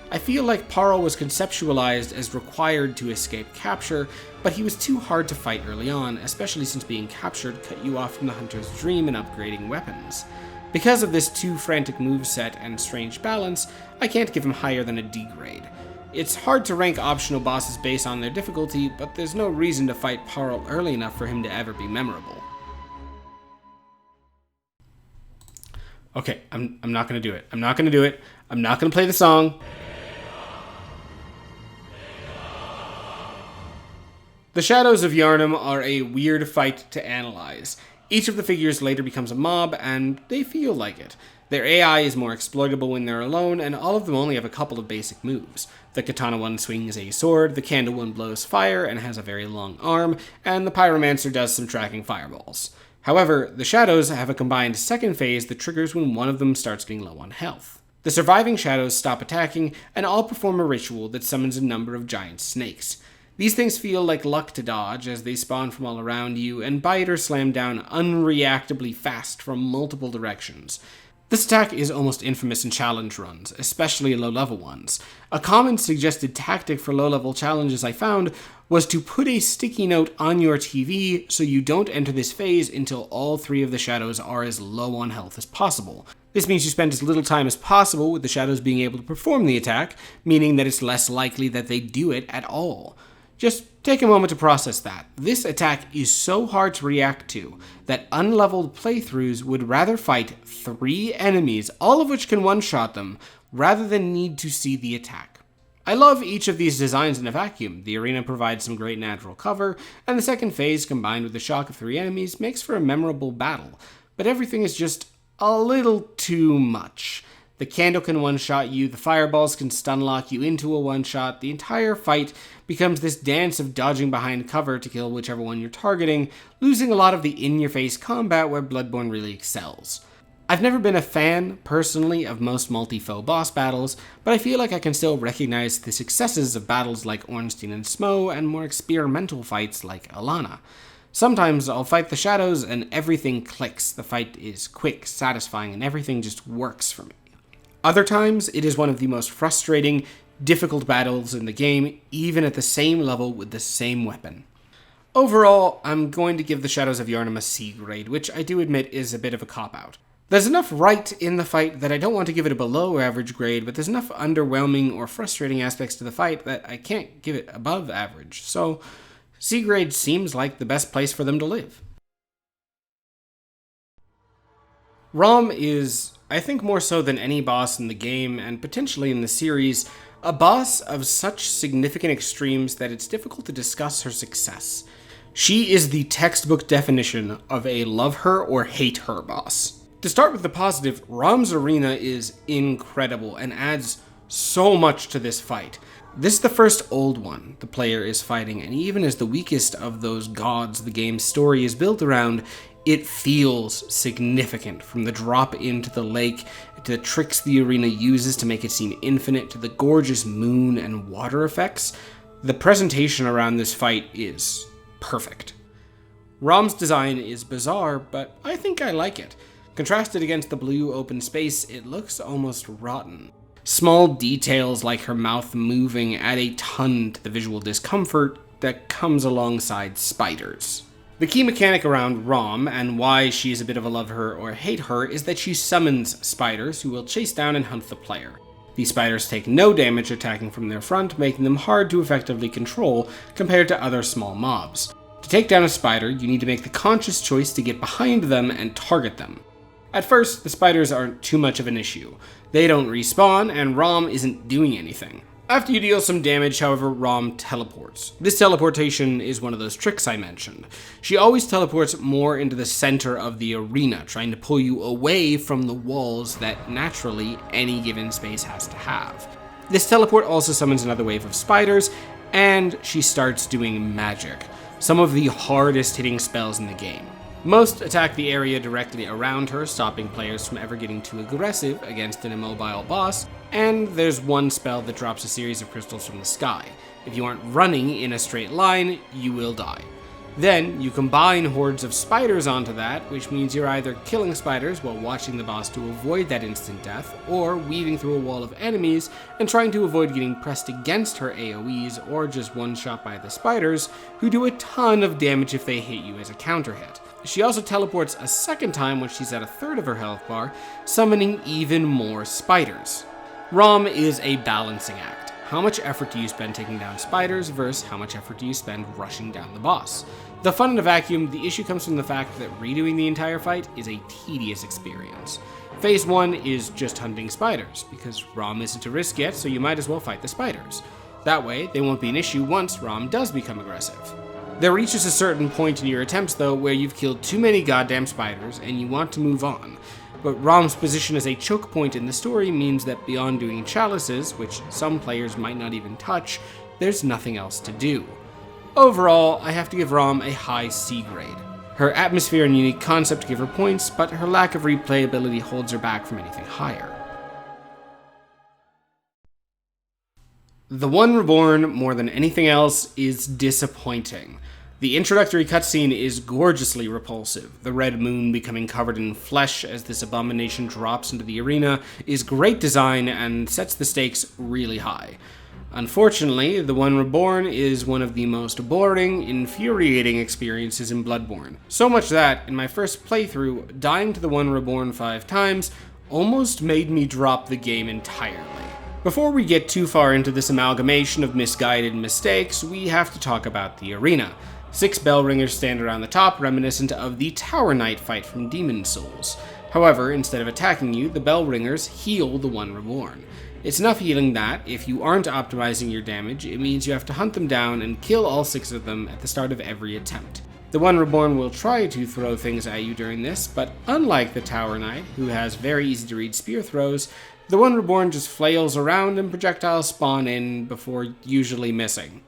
I feel like Paarl was conceptualized as required to escape capture, but he was too hard to fight early on, especially since being captured cut you off from the hunter's dream in upgrading weapons. Because of this too frantic moveset and strange balance, I can't give him higher than a D grade. It's hard to rank optional bosses based on their difficulty, but there's no reason to fight Paarl early enough for him to ever be memorable. Okay, I'm not gonna do it. I'm not gonna do it. I'm not gonna play the song. The Shadows of Yharnam are a weird fight to analyze. Each of the figures later becomes a mob, and they feel like it. Their AI is more exploitable when they're alone, and all of them only have a couple of basic moves. The Katana one swings a sword, the Candle one blows fire and has a very long arm, and the Pyromancer does some tracking fireballs. However, the Shadows have a combined second phase that triggers when one of them starts getting low on health. The surviving Shadows stop attacking, and all perform a ritual that summons a number of giant snakes. These things feel like luck to dodge as they spawn from all around you and bite or slam down unreactably fast from multiple directions. This attack is almost infamous in challenge runs, especially low-level ones. A common suggested tactic for low-level challenges I found was to put a sticky note on your TV so you don't enter this phase until all 3 of the Shadows are as low on health as possible. This means you spend as little time as possible with the Shadows being able to perform the attack, meaning that it's less likely that they do it at all. Just take a moment to process that. This attack is so hard to react to that unleveled playthroughs would rather fight 3 enemies, all of which can one-shot them, rather than need to see the attack. I love each of these designs in a vacuum. The arena provides some great natural cover, and the second phase, combined with the shock of 3 enemies, makes for a memorable battle. But everything is just a little too much. The candle can one-shot you, the fireballs can stun-lock you into a one-shot, the entire fight becomes this dance of dodging behind cover to kill whichever one you're targeting, losing a lot of the in-your-face combat where Bloodborne really excels. I've never been a fan, personally, of most multi-foe boss battles, but I feel like I can still recognize the successes of battles like Ornstein and Smo, and more experimental fights like Alana. Sometimes I'll fight the shadows and everything clicks, the fight is quick, satisfying, and everything just works for me. Other times, it is one of the most frustrating, difficult battles in the game, even at the same level with the same weapon. Overall, I'm going to give the Shadows of Yharnam a C grade, which I do admit is a bit of a cop-out. There's enough right in the fight that I don't want to give it a below average grade, but there's enough underwhelming or frustrating aspects to the fight that I can't give it above average, so C grade seems like the best place for them to live. Rom is, I think more so than any boss in the game, and potentially in the series, a boss of such significant extremes that it's difficult to discuss her success. She is the textbook definition of a love her or hate her boss. To start with the positive, Rom's arena is incredible and adds so much to this fight. This is the first old one the player is fighting, and even as the weakest of those gods the game's story is built around, it feels significant, from the drop into the lake, to the tricks the arena uses to make it seem infinite, to the gorgeous moon and water effects. The presentation around this fight is perfect. Rom's design is bizarre, but I think I like it. Contrasted against the blue open space, it looks almost rotten. Small details like her mouth moving add a ton to the visual discomfort that comes alongside spiders. The key mechanic around Rom, and why she's a bit of a love her or hate her, is that she summons spiders who will chase down and hunt the player. These spiders take no damage attacking from their front, making them hard to effectively control compared to other small mobs. To take down a spider, you need to make the conscious choice to get behind them and target them. At first, the spiders aren't too much of an issue. They don't respawn, and Rom isn't doing anything. After you deal some damage, however, Rom teleports. This teleportation is one of those tricks I mentioned. She always teleports more into the center of the arena, trying to pull you away from the walls that naturally any given space has to have. This teleport also summons another wave of spiders, and she starts doing magic, some of the hardest hitting spells in the game. Most attack the area directly around her, stopping players from ever getting too aggressive against an immobile boss, and there's one spell that drops a series of crystals from the sky. If you aren't running in a straight line, you will die. Then, you combine hordes of spiders onto that, which means you're either killing spiders while watching the boss to avoid that instant death, or weaving through a wall of enemies and trying to avoid getting pressed against her AoEs, or just one-shot by the spiders, who do a ton of damage if they hit you as a counter hit. She also teleports a second time when she's at a third of her health bar, summoning even more spiders. Rom is a balancing act. How much effort do you spend taking down spiders versus how much effort do you spend rushing down the boss? The fun in a vacuum, the issue comes from the fact that redoing the entire fight is a tedious experience. Phase 1 is just hunting spiders, because Rom isn't a risk yet, so you might as well fight the spiders. That way, they won't be an issue once Rom does become aggressive. There reaches a certain point in your attempts, though, where you've killed too many goddamn spiders and you want to move on. But Rom's position as a choke point in the story means that beyond doing chalices, which some players might not even touch, there's nothing else to do. Overall, I have to give Rom a high C grade. Her atmosphere and unique concept give her points, but her lack of replayability holds her back from anything higher. The One Reborn, more than anything else, is disappointing. The introductory cutscene is gorgeously repulsive. The red moon becoming covered in flesh as this abomination drops into the arena is great design and sets the stakes really high. Unfortunately, The One Reborn is one of the most boring, infuriating experiences in Bloodborne. So much that, in my first playthrough, dying to The One Reborn 5 times almost made me drop the game entirely. Before we get too far into this amalgamation of misguided mistakes, we have to talk about the arena. 6 bell ringers stand around the top, reminiscent of the Tower Knight fight from Demon's Souls. However, instead of attacking you, the bell ringers heal the One Reborn. It's enough healing that, if you aren't optimizing your damage, it means you have to hunt them down and kill all 6 of them at the start of every attempt. The One Reborn will try to throw things at you during this, but unlike the Tower Knight, who has very easy to read spear throws, the One Reborn just flails around and projectiles spawn in before usually missing.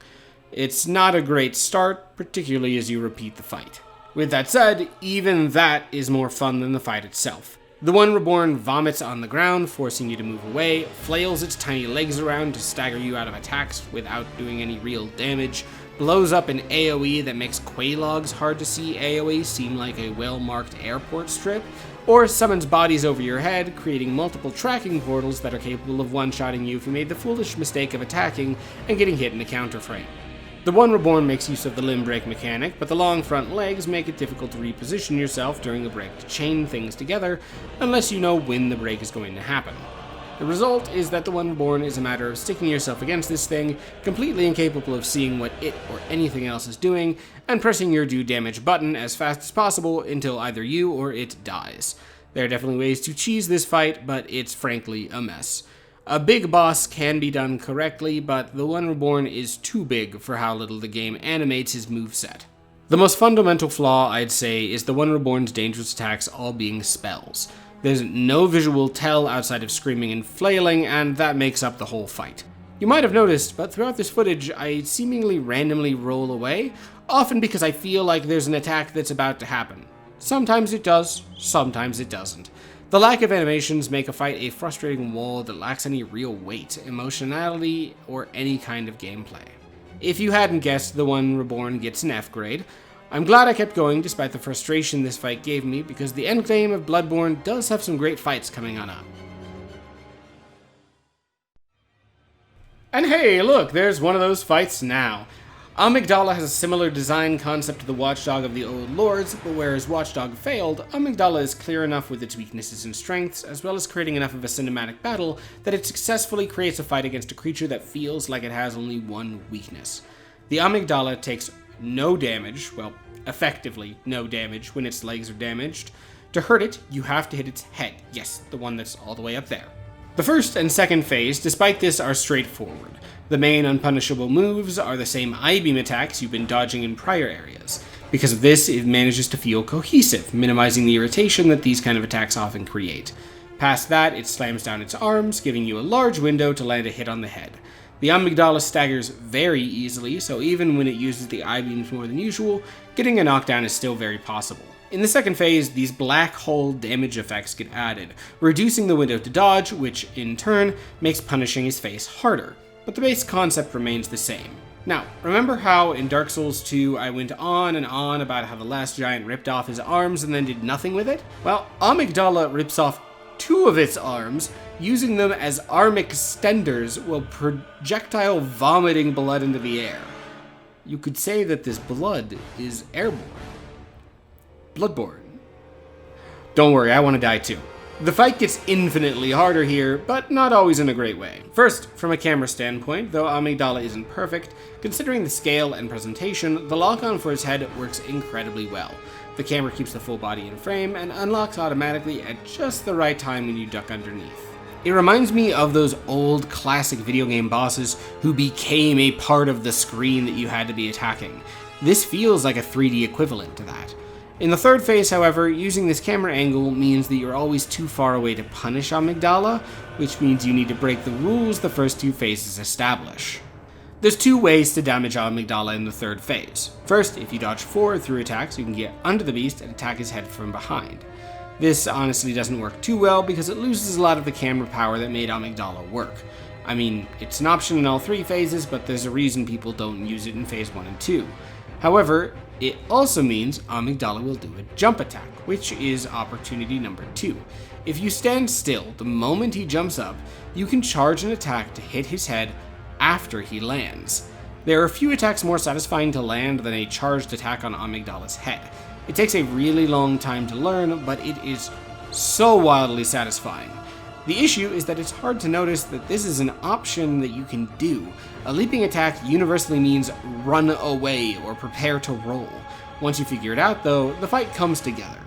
It's not a great start, particularly as you repeat the fight. With that said, even that is more fun than the fight itself. The One Reborn vomits on the ground, forcing you to move away, flails its tiny legs around to stagger you out of attacks without doing any real damage, blows up an AoE that makes Quaylog's hard to see AoE seem like a well-marked airport strip, or summons bodies over your head, creating multiple tracking portals that are capable of one-shotting you if you made the foolish mistake of attacking and getting hit in a counterframe. The One Reborn makes use of the limb break mechanic, but the long front legs make it difficult to reposition yourself during a break to chain things together, unless you know when the break is going to happen. The result is that the One Reborn is a matter of sticking yourself against this thing, completely incapable of seeing what it or anything else is doing, and pressing your do damage button as fast as possible until either you or it dies. There are definitely ways to cheese this fight, but it's frankly a mess. A big boss can be done correctly, but the One Reborn is too big for how little the game animates his moveset. The most fundamental flaw, I'd say, is the One Reborn's dangerous attacks all being spells. There's no visual tell outside of screaming and flailing, and that makes up the whole fight. You might have noticed, but throughout this footage, I seemingly randomly roll away, often because I feel like there's an attack that's about to happen. Sometimes it does, sometimes it doesn't. The lack of animations make a fight a frustrating wall that lacks any real weight, emotionality, or any kind of gameplay. If you hadn't guessed, the One Reborn gets an F grade. I'm glad I kept going despite the frustration this fight gave me, because the endgame of Bloodborne does have some great fights coming on up. And hey, look, there's one of those fights now. Amygdala has a similar design concept to the Watchdog of the Old Lords, but whereas Watchdog failed, Amygdala is clear enough with its weaknesses and strengths, as well as creating enough of a cinematic battle that it successfully creates a fight against a creature that feels like it has only one weakness. The Amygdala takes no damage, well, effectively no damage when its legs are damaged. To hurt it, you have to hit its head. Yes, the one that's all the way up there. The first and second phase, despite this, are straightforward. The main unpunishable moves are the same I-beam attacks you've been dodging in prior areas. Because of this, it manages to feel cohesive, minimizing the irritation that these kind of attacks often create. Past that, it slams down its arms, giving you a large window to land a hit on the head. The Amygdala staggers very easily, so even when it uses the I-beams more than usual, getting a knockdown is still very possible. In the second phase, these black hole damage effects get added, reducing the window to dodge, which in turn makes punishing his face harder, but the base concept remains the same. Now, remember how in Dark Souls 2 I went on and on about how the last giant ripped off his arms and then did nothing with it? Well, Amygdala rips off 2 of its arms, using them as arm extenders while projectile vomiting blood into the air. You could say that this blood is airborne. Bloodborne. Don't worry, I want to die too. The fight gets infinitely harder here, but not always in a great way. First, from a camera standpoint, though Amygdala isn't perfect, considering the scale and presentation, the lock-on for its head works incredibly well. The camera keeps the full body in frame and unlocks automatically at just the right time when you duck underneath. It reminds me of those old classic video game bosses who became a part of the screen that you had to be attacking. This feels like a 3D equivalent to that. In the third phase, however, using this camera angle means that you're always too far away to punish Amygdala, which means you need to break the rules the first 2 phases establish. There's 2 ways to damage Amygdala in the third phase. First, if you dodge forward through attacks, you can get under the beast and attack his head from behind. This honestly doesn't work too well because it loses a lot of the camera power that made Amygdala work. I mean, it's an option in all 3 phases, but there's a reason people don't use it in phase 1 and 2. However, it also means Amygdala will do a jump attack, which is opportunity number 2. If you stand still the moment he jumps up, you can charge an attack to hit his head after he lands. There are a few attacks more satisfying to land than a charged attack on Amygdala's head. It takes a really long time to learn, but it is so wildly satisfying. The issue is that it's hard to notice that this is an option that you can do. A leaping attack universally means run away or prepare to roll. Once you figure it out though, the fight comes together.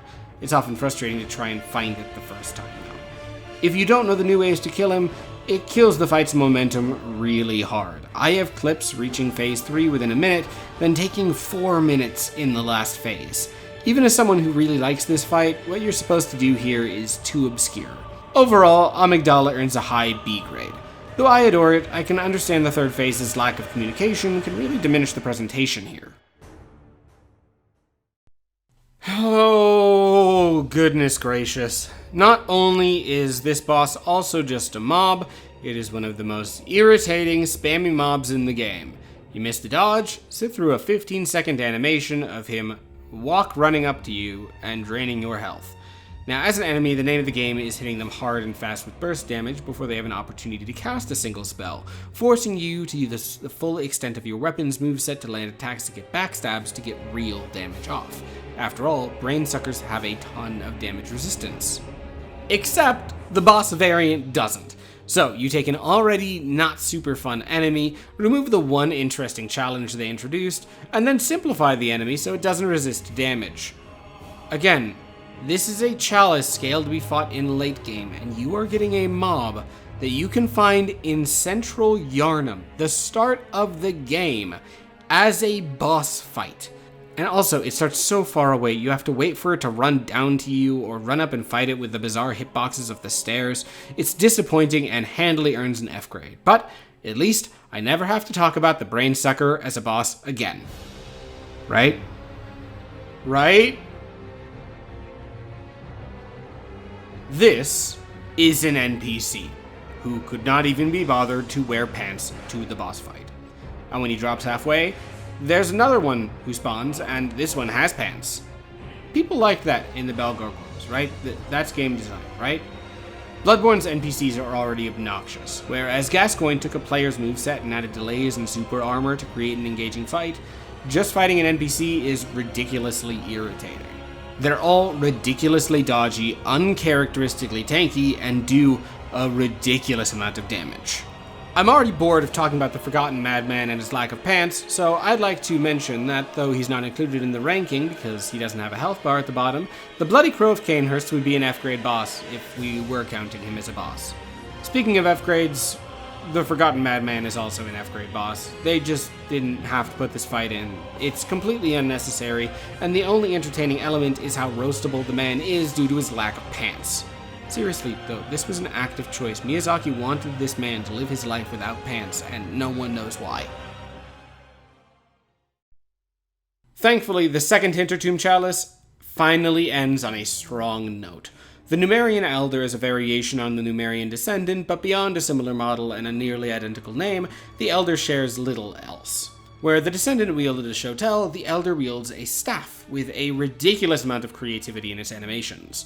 It's often frustrating to try and find it the first time though. If you don't know the new ways to kill him, it kills the fight's momentum really hard. I have clips reaching phase 3 within a minute, then taking 4 minutes in the last phase. Even as someone who really likes this fight, what you're supposed to do here is too obscure. Overall, Amygdala earns a high B grade. Though I adore it, I can understand the third phase's lack of communication can really diminish the presentation here. Oh, goodness gracious. Not only is this boss also just a mob, it is one of the most irritating, spammy mobs in the game. You miss the dodge, sit through a 15-second animation of him running up to you and draining your health. Now, as an enemy, the name of the game is hitting them hard and fast with burst damage before they have an opportunity to cast a single spell, forcing you to use the full extent of your weapon's moveset to land attacks to get backstabs to get real damage off. After all, Brainsuckers have a ton of damage resistance. Except the boss variant doesn't. So, you take an already not super fun enemy, remove the one interesting challenge they introduced, and then simplify the enemy so it doesn't resist damage. Again, this is a Chalice scale to be fought in late game, and you are getting a mob that you can find in Central Yharnam, the start of the game, as a boss fight. And also, it starts so far away, you have to wait for it to run down to you or run up and fight it with the bizarre hitboxes of the stairs. It's disappointing and handily earns an F grade, but at least I never have to talk about the Brainsucker as a boss again. Right? Right? This is an NPC who could not even be bothered to wear pants to the boss fight. And when he drops halfway, there's another one who spawns, and this one has pants. People like that in the Belgorgons, right? That's game design, right? Bloodborne's NPCs are already obnoxious, whereas Gascoigne took a player's moveset and added delays and super armor to create an engaging fight. Just fighting an NPC is ridiculously irritating. They're all ridiculously dodgy, uncharacteristically tanky, and do a ridiculous amount of damage. I'm already bored of talking about the forgotten Madman and his lack of pants, so I'd like to mention that though he's not included in the ranking because he doesn't have a health bar at the bottom, the Bloody Crow of Cainhurst would be an F-grade boss if we were counting him as a boss. Speaking of F-grades, the Forgotten Madman is also an F-grade boss. They just didn't have to put this fight in. It's completely unnecessary, and the only entertaining element is how roastable the man is due to his lack of pants. Seriously, though, this was an active choice. Miyazaki wanted this man to live his life without pants, and no one knows why. Thankfully, the second Hintertomb Chalice finally ends on a strong note. The Pthumerian Elder is a variation on the Pthumerian Descendant, but beyond a similar model and a nearly identical name, the Elder shares little else. Where the Descendant wielded a shotel, the Elder wields a staff, with a ridiculous amount of creativity in its animations.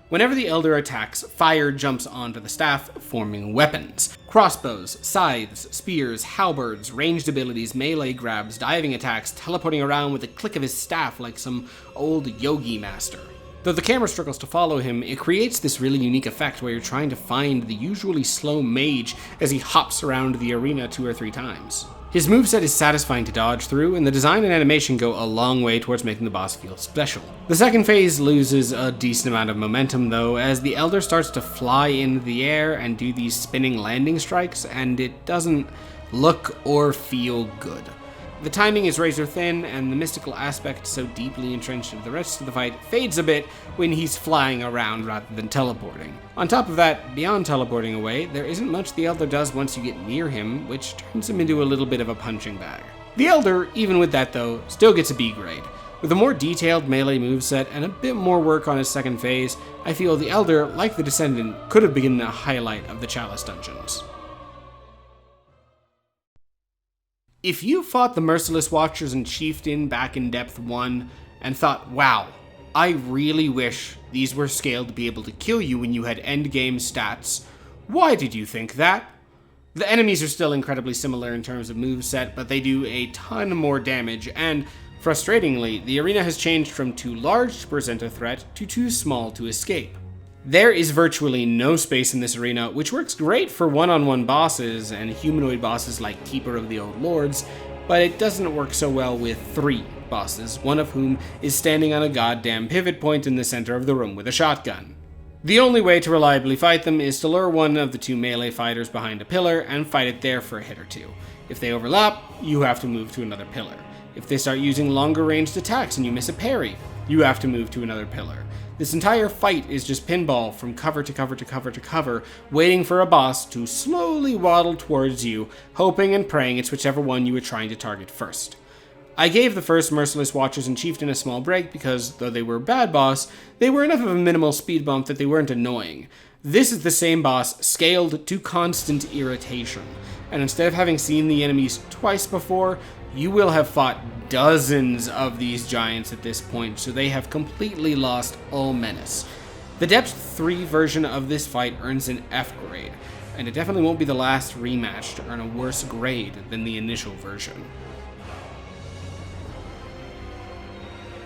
Whenever the Elder attacks, fire jumps onto the staff, forming weapons. Crossbows, scythes, spears, halberds, ranged abilities, melee grabs, diving attacks, teleporting around with a click of his staff like some old yogi master. Though the camera struggles to follow him, it creates this really unique effect where you're trying to find the usually slow mage as he hops around the arena 2 or 3 times. His moveset is satisfying to dodge through, and the design and animation go a long way towards making the boss feel special. The second phase loses a decent amount of momentum though, as the Elder starts to fly in the air and do these spinning landing strikes, and it doesn't look or feel good. The timing is razor thin, and the mystical aspect so deeply entrenched into the rest of the fight fades a bit when he's flying around rather than teleporting. On top of that, beyond teleporting away, there isn't much the Elder does once you get near him, which turns him into a little bit of a punching bag. The Elder, even with that though, still gets a B grade. With a more detailed melee moveset and a bit more work on his second phase, I feel the Elder, like the Descendant, could have been a highlight of the Chalice Dungeons. If you fought the Merciless Watchers and Chieftain back in Depth 1 and thought, wow, I really wish these were scaled to be able to kill you when you had endgame stats, why did you think that? The enemies are still incredibly similar in terms of moveset, but they do a ton more damage, and frustratingly, the arena has changed from too large to present a threat to too small to escape. There is virtually no space in this arena, which works great for one-on-one bosses and humanoid bosses like Keeper of the Old Lords, but it doesn't work so well with 3 bosses, one of whom is standing on a goddamn pivot point in the center of the room with a shotgun. The only way to reliably fight them is to lure one of the two melee fighters behind a pillar and fight it there for a hit or two. If they overlap, you have to move to another pillar. If they start using longer ranged attacks and you miss a parry, you have to move to another pillar. This entire fight is just pinball from cover to cover to cover to cover, waiting for a boss to slowly waddle towards you, hoping and praying it's whichever one you were trying to target first. I gave the first Merciless, Watchers, and Chieftain a small break because, though they were a bad boss, they were enough of a minimal speed bump that they weren't annoying. This is the same boss scaled to constant irritation, and instead of having seen the enemies twice before, you will have fought dozens of these giants at this point, so they have completely lost all menace. The Depth 3 version of this fight earns an F grade, and it definitely won't be the last rematch to earn a worse grade than the initial version.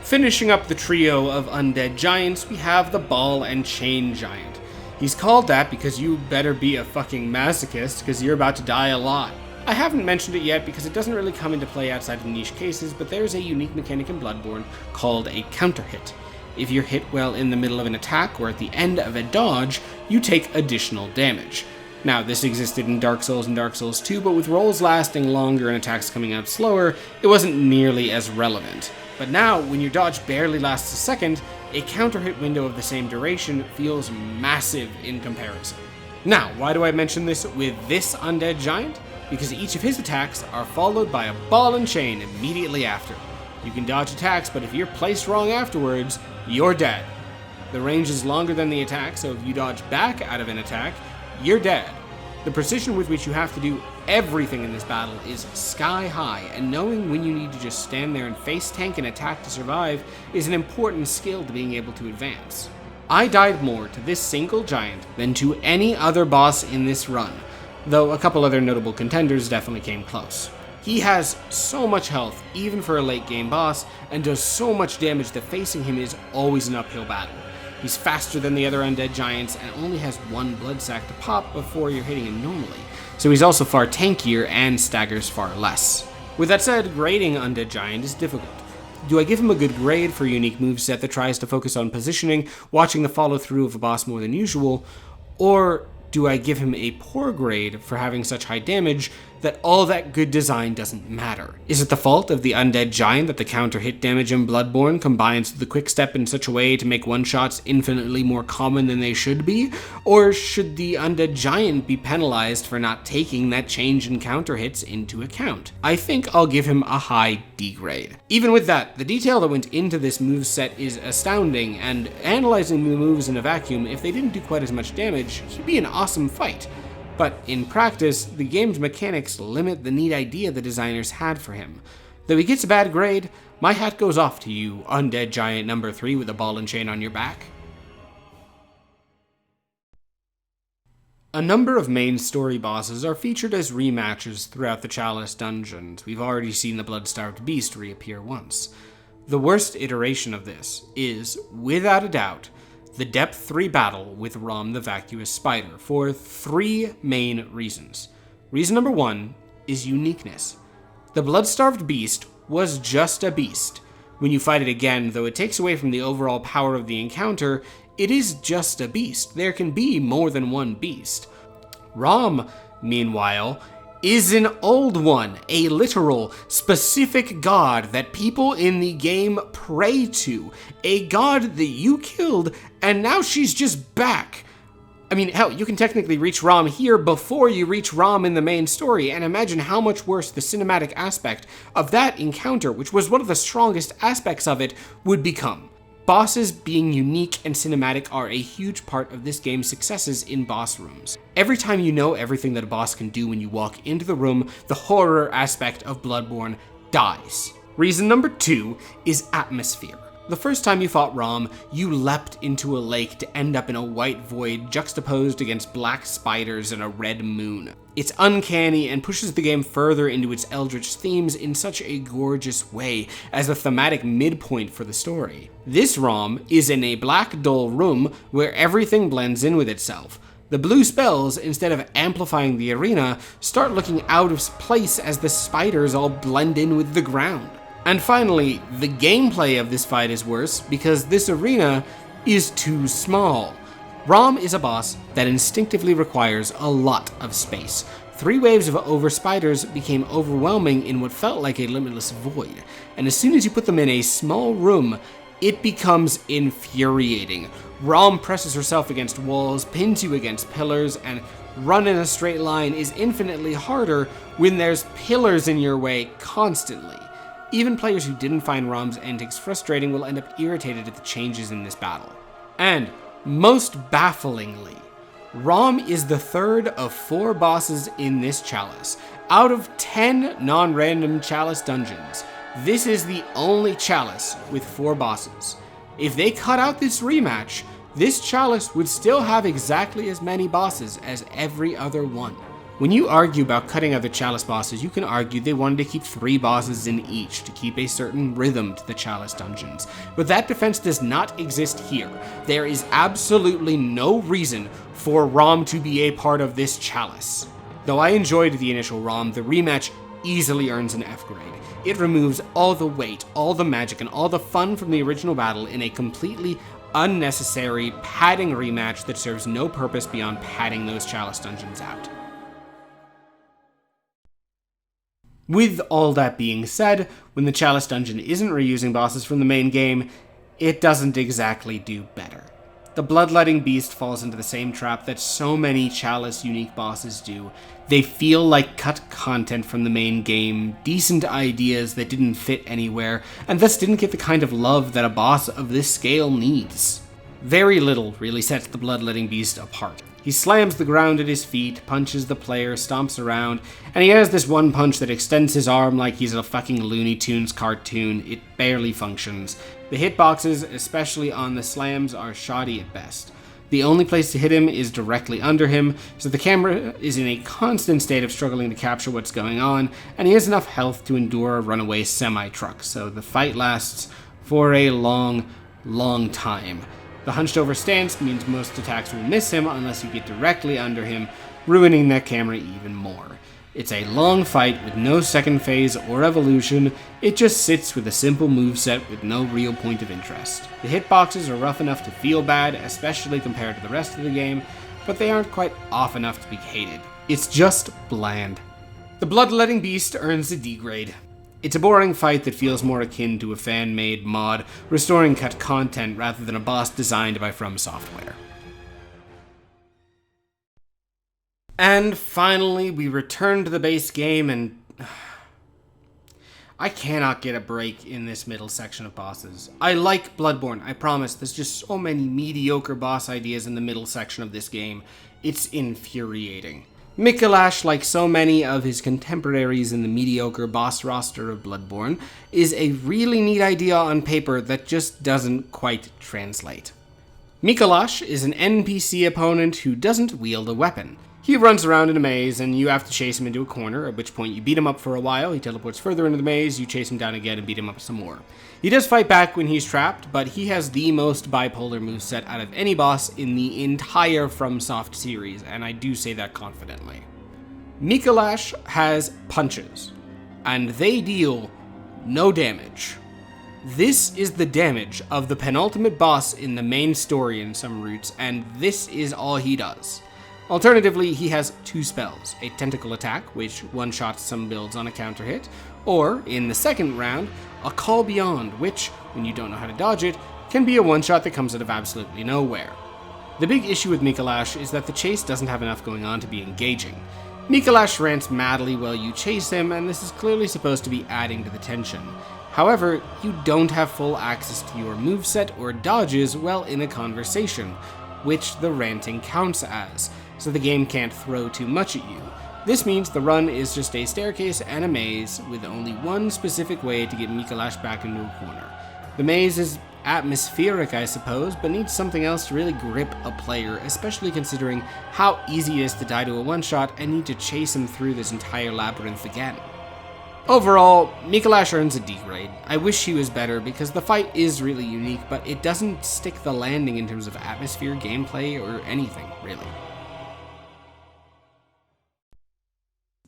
Finishing up the trio of undead giants, we have the Ball and Chain Giant. He's called that because you better be a fucking masochist, because you're about to die a lot. I haven't mentioned it yet because it doesn't really come into play outside of niche cases, but there's a unique mechanic in Bloodborne called a counter hit. If you're hit well in the middle of an attack or at the end of a dodge, you take additional damage. Now, this existed in Dark Souls and Dark Souls 2, but with rolls lasting longer and attacks coming out slower, it wasn't nearly as relevant. But now, when your dodge barely lasts a second, a counter hit window of the same duration feels massive in comparison. Now, why do I mention this with this undead giant? Because each of his attacks are followed by a ball and chain immediately after. You can dodge attacks, but if you're placed wrong afterwards, you're dead. The range is longer than the attack, so if you dodge back out of an attack, you're dead. The precision with which you have to do everything in this battle is sky high, and knowing when you need to just stand there and face tank and attack to survive is an important skill to being able to advance. I died more to this single giant than to any other boss in this run, though a couple other notable contenders definitely came close. He has so much health, even for a late game boss, and does so much damage that facing him is always an uphill battle. He's faster than the other undead giants and only has one blood sac to pop before you're hitting him normally, so he's also far tankier and staggers far less. With that said, grading Undead Giant is difficult. Do I give him a good grade for a unique moveset that tries to focus on positioning, watching the follow through of a boss more than usual, or do I give him a poor grade for having such high damage that all that good design doesn't matter? Is it the fault of the undead giant that the counter hit damage in Bloodborne combines with the quick step in such a way to make one-shots infinitely more common than they should be? Or should the undead giant be penalized for not taking that change in counter hits into account? I think I'll give him a high D grade. Even with that, the detail that went into this moveset is astounding, and analyzing the moves in a vacuum, if they didn't do quite as much damage, he'd be an awesome fight. But in practice, the game's mechanics limit the neat idea the designers had for him. Though he gets a bad grade, my hat goes off to you, Undead Giant number 3 with a ball and chain on your back. A number of main story bosses are featured as rematches throughout the Chalice Dungeons. We've already seen the Blood-Starved Beast reappear once. The worst iteration of this is, without a doubt, the Depth 3 battle with Rom the Vacuous Spider, for 3 main reasons. Reason number 1 is uniqueness. The Blood-Starved Beast was just a beast. When you fight it again, though it takes away from the overall power of the encounter, it is just a beast. There can be more than one beast. Rom, meanwhile, is an old one, a literal, specific god that people in the game pray to, a god that you killed, and now she's just back. I mean, hell, you can technically reach Rom here before you reach Rom in the main story, and imagine how much worse the cinematic aspect of that encounter, which was one of the strongest aspects of it, would become. Bosses being unique and cinematic are a huge part of this game's successes in boss rooms. Every time you know everything that a boss can do when you walk into the room, the horror aspect of Bloodborne dies. Reason number 2 is atmosphere. The first time you fought Rom, you leapt into a lake to end up in a white void juxtaposed against black spiders and a red moon. It's uncanny and pushes the game further into its eldritch themes in such a gorgeous way as a thematic midpoint for the story. This Rom is in a black, dull room where everything blends in with itself. The blue spells, instead of amplifying the arena, start looking out of place as the spiders all blend in with the ground. And finally, the gameplay of this fight is worse because this arena is too small. Rom is a boss that instinctively requires a lot of space. 3 waves of over spiders became overwhelming in what felt like a limitless void, and as soon as you put them in a small room, it becomes infuriating. Rom presses herself against walls, pins you against pillars, and run in a straight line is infinitely harder when there's pillars in your way constantly. Even players who didn't find Rom's antics frustrating will end up irritated at the changes in this battle. And, most bafflingly, Rom is the 3rd of 4 bosses in this chalice. Out of 10 non-random chalice dungeons, this is the only chalice with 4 bosses. If they cut out this rematch, this chalice would still have exactly as many bosses as every other one. When you argue about cutting out the chalice bosses, you can argue they wanted to keep 3 bosses in each to keep a certain rhythm to the chalice dungeons. But that defense does not exist here. There is absolutely no reason for Rom to be a part of this chalice. Though I enjoyed the initial Rom, the rematch easily earns an F grade. It removes all the weight, all the magic, and all the fun from the original battle in a completely unnecessary padding rematch that serves no purpose beyond padding those chalice dungeons out. With all that being said, when the Chalice Dungeon isn't reusing bosses from the main game, it doesn't exactly do better. The Bloodletting Beast falls into the same trap that so many Chalice unique bosses do. They feel like cut content from the main game, decent ideas that didn't fit anywhere, and thus didn't get the kind of love that a boss of this scale needs. Very little really sets the Bloodletting Beast apart. He slams the ground at his feet, punches the player, stomps around, and he has this one punch that extends his arm like he's a fucking Looney Tunes cartoon. It barely functions. The hitboxes, especially on the slams, are shoddy at best. The only place to hit him is directly under him, so the camera is in a constant state of struggling to capture what's going on, and he has enough health to endure a runaway semi-truck, so the fight lasts for a long, long time. The hunched over stance means most attacks will miss him unless you get directly under him, ruining that camera even more. It's a long fight with no second phase or evolution. It just sits with a simple moveset with no real point of interest. The hitboxes are rough enough to feel bad, especially compared to the rest of the game, but they aren't quite off enough to be hated. It's just bland. The Bloodletting Beast earns a D grade. It's a boring fight that feels more akin to a fan-made mod, restoring cut content rather than a boss designed by From Software. And finally, we return to the base game, and I cannot get a break in this middle section of bosses. I like Bloodborne, I promise. There's just so many mediocre boss ideas in the middle section of this game. It's infuriating. Micolash, like so many of his contemporaries in the mediocre boss roster of Bloodborne, is a really neat idea on paper that just doesn't quite translate. Micolash is an NPC opponent who doesn't wield a weapon. He runs around in a maze, and you have to chase him into a corner, at which point you beat him up for a while, he teleports further into the maze, you chase him down again and beat him up some more. He does fight back when he's trapped, but he has the most bipolar moveset out of any boss in the entire FromSoft series, and I do say that confidently. Micolash has punches, and they deal no damage. This is the damage of the penultimate boss in the main story in some routes, and this is all he does. Alternatively, he has 2 spells, a tentacle attack, which one-shots some builds on a counter hit, or, in the second round, a Call Beyond, which, when you don't know how to dodge it, can be a one-shot that comes out of absolutely nowhere. The big issue with Micolash is that the chase doesn't have enough going on to be engaging. Micolash rants madly while you chase him, and this is clearly supposed to be adding to the tension. However, you don't have full access to your moveset or dodges while in a conversation, which the ranting counts as, so the game can't throw too much at you. This means the run is just a staircase and a maze, with only one specific way to get Micolash back into a corner. The maze is atmospheric, I suppose, but needs something else to really grip a player, especially considering how easy it is to die to a one-shot and need to chase him through this entire labyrinth again. Overall, Micolash earns a D grade. I wish he was better because the fight is really unique, but it doesn't stick the landing in terms of atmosphere, gameplay, or anything, really.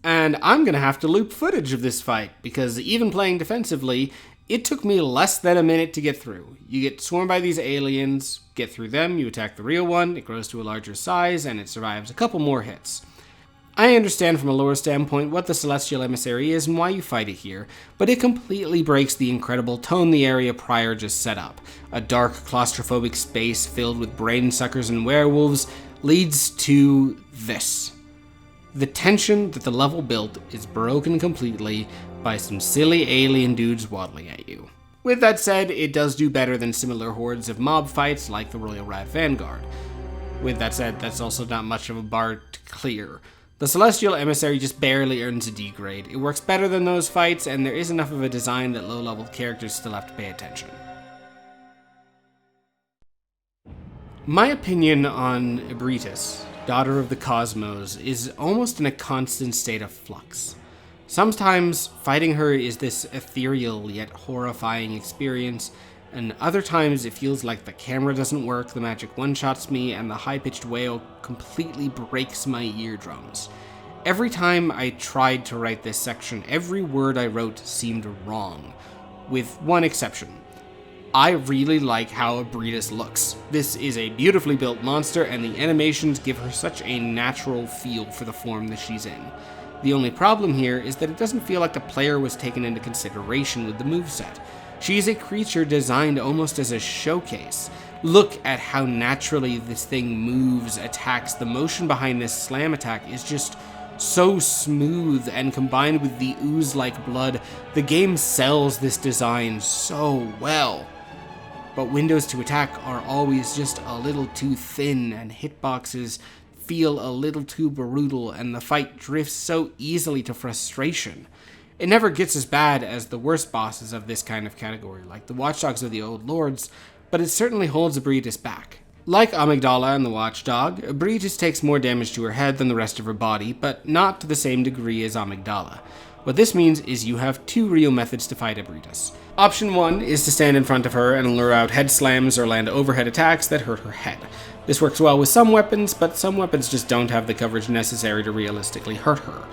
And I'm gonna have to loop footage of this fight, because even playing defensively, It took me less than a minute to get through. You get swarmed by these aliens, get through them, you attack the real one, it grows to a larger size, and it survives a couple more hits. I understand from a lore standpoint what the Celestial Emissary is and why you fight it here, but it completely breaks the incredible tone the area prior just set up. A dark, claustrophobic space filled with brainsuckers and werewolves leads to this. The tension that the level built is broken completely by some silly alien dudes waddling at you. With that said, it does do better than similar hordes of mob fights like the Royal Rat Vanguard. With that said, that's also not much of a bar to clear. The Celestial Emissary just barely earns a D grade. It works better than those fights, and there is enough of a design that low-level characters still have to pay attention. My opinion on Ebrietas, Daughter of the Cosmos, is almost in a constant state of flux. Sometimes fighting her is this ethereal yet horrifying experience, and other times it feels like the camera doesn't work, the magic one-shots me, and the high-pitched wail completely breaks my eardrums. Every time I tried to write this section, every word I wrote seemed wrong, with one exception. I really like how Ebrietas looks. This is a beautifully built monster, and the animations give her such a natural feel for the form that she's in. The only problem here is that it doesn't feel like the player was taken into consideration with the moveset. She is a creature designed almost as a showcase. Look at how naturally this thing moves, attacks. The motion behind this slam attack is just so smooth, and combined with the ooze-like blood, the game sells this design so well. But windows to attack are always just a little too thin, and hitboxes feel a little too brutal, and the fight drifts so easily to frustration. It never gets as bad as the worst bosses of this kind of category, like the Watchdogs of the Old Lords, but it certainly holds Ebrietas back. Like Amygdala and the Watchdog, Ebrietas takes more damage to her head than the rest of her body, but not to the same degree as Amygdala. What this means is you have two real methods to fight Ebrietas. Option 1 is to stand in front of her and lure out head slams or land overhead attacks that hurt her head. This works well with some weapons, but some weapons just don't have the coverage necessary to realistically hurt her.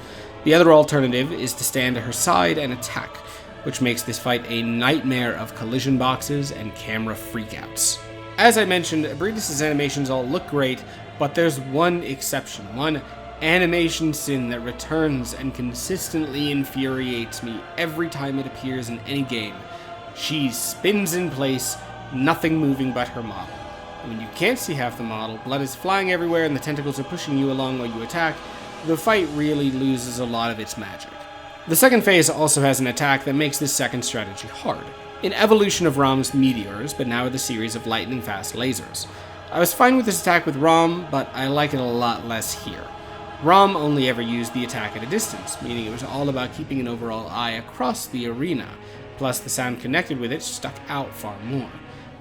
The other alternative is to stand at her side and attack, which makes this fight a nightmare of collision boxes and camera freakouts. As I mentioned, Ebrietas' animations all look great, but there's one exception, one animation sin that returns and consistently infuriates me every time it appears in any game. She spins in place, nothing moving but her model. When you can't see half the model, blood is flying everywhere and the tentacles are pushing you along while you attack, the fight really loses a lot of its magic. The second phase also has an attack that makes this second strategy hard. An evolution of Rom's meteors, but now with a series of lightning-fast lasers. I was fine with this attack with Rom, but I like it a lot less here. Rom only ever used the attack at a distance, meaning it was all about keeping an overall eye across the arena, plus the sound connected with it stuck out far more.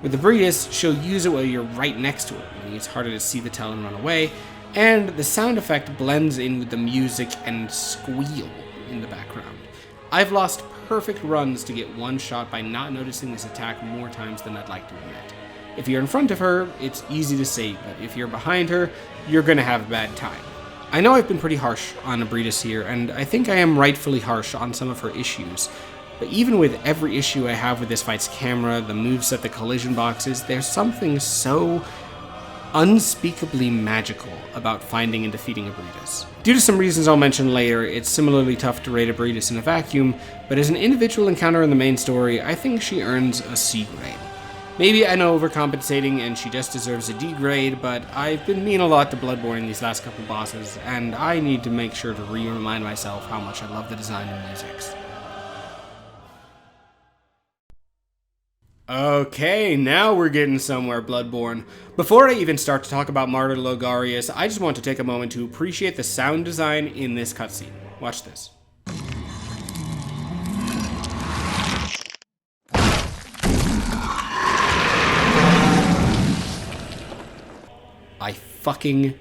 With Ebrietas, she'll use it while you're right next to her, meaning it's harder to see the tail and run away, and the sound effect blends in with the music and squeal in the background. I've lost perfect runs to get one shot by not noticing this attack more times than I'd like to admit. If you're in front of her, it's easy to see, but if you're behind her, you're gonna have a bad time. I know I've been pretty harsh on Ebrietas here, and I think I am rightfully harsh on some of her issues, but even with every issue I have with this fight's camera, the moveset, the collision boxes, there's something so unspeakably magical about finding and defeating Ebrietas. Due to some reasons I'll mention later, it's similarly tough to rate Ebrietas in a vacuum, but as an individual encounter in the main story, I think she earns a C grade. Maybe I know overcompensating and she just deserves a D grade, but I've been mean a lot to Bloodborne in these last couple bosses, and I need to make sure to remind myself how much I love the design and musics. Okay, now we're getting somewhere, Bloodborne. Before I even start to talk about Martyr Logarius, I just want to take a moment to appreciate the sound design in this cutscene. Watch this. I fucking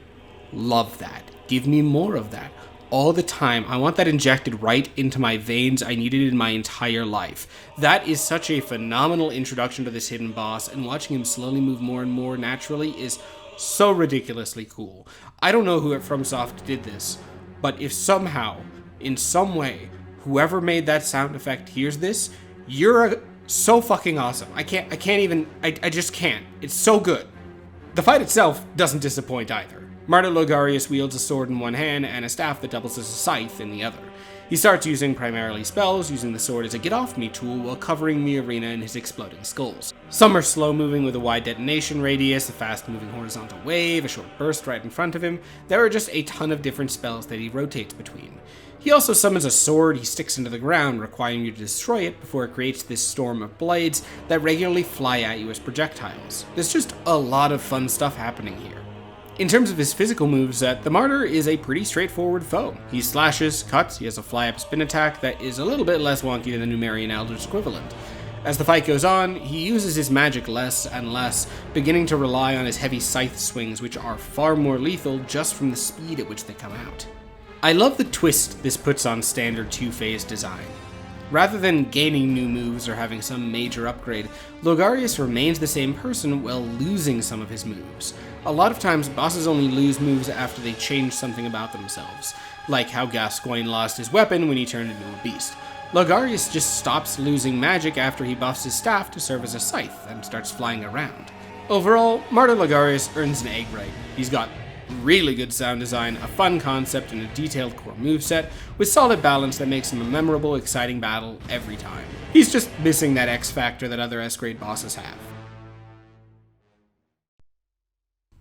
love that. Give me more of that. All the time. I want that injected right into my veins. I need it in my entire life. That is such a phenomenal introduction to this hidden boss, and watching him slowly move more and more naturally is so ridiculously cool. I don't know who at FromSoft did this, but if somehow, in some way, whoever made that sound effect hears this, you're so fucking awesome. I just can't. It's so good. The fight itself doesn't disappoint either. Martyr Logarius wields a sword in one hand and a staff that doubles as a scythe in the other. He starts using primarily spells, using the sword as a get-off-me tool while covering the arena in his exploding skulls. Some are slow-moving with a wide detonation radius, a fast-moving horizontal wave, a short burst right in front of him. There are just a ton of different spells that he rotates between. He also summons a sword he sticks into the ground, requiring you to destroy it before it creates this storm of blades that regularly fly at you as projectiles. There's just a lot of fun stuff happening here. In terms of his physical moveset, the Martyr is a pretty straightforward foe. He slashes, cuts, he has a fly-up spin attack that is a little bit less wonky than the Pthumerian Elder's equivalent. As the fight goes on, he uses his magic less and less, beginning to rely on his heavy scythe swings, which are far more lethal just from the speed at which they come out. I love the twist this puts on standard two-phase design. Rather than gaining new moves or having some major upgrade, Logarius remains the same person while losing some of his moves. A lot of times, bosses only lose moves after they change something about themselves, like how Gascoigne lost his weapon when he turned into a beast. Logarius just stops losing magic after he buffs his staff to serve as a scythe and starts flying around. Overall, Martyr Logarius earns an A grade. He's got really good sound design, a fun concept, and a detailed core moveset with solid balance that makes him a memorable, exciting battle every time. He's just missing that X factor that other S-grade bosses have.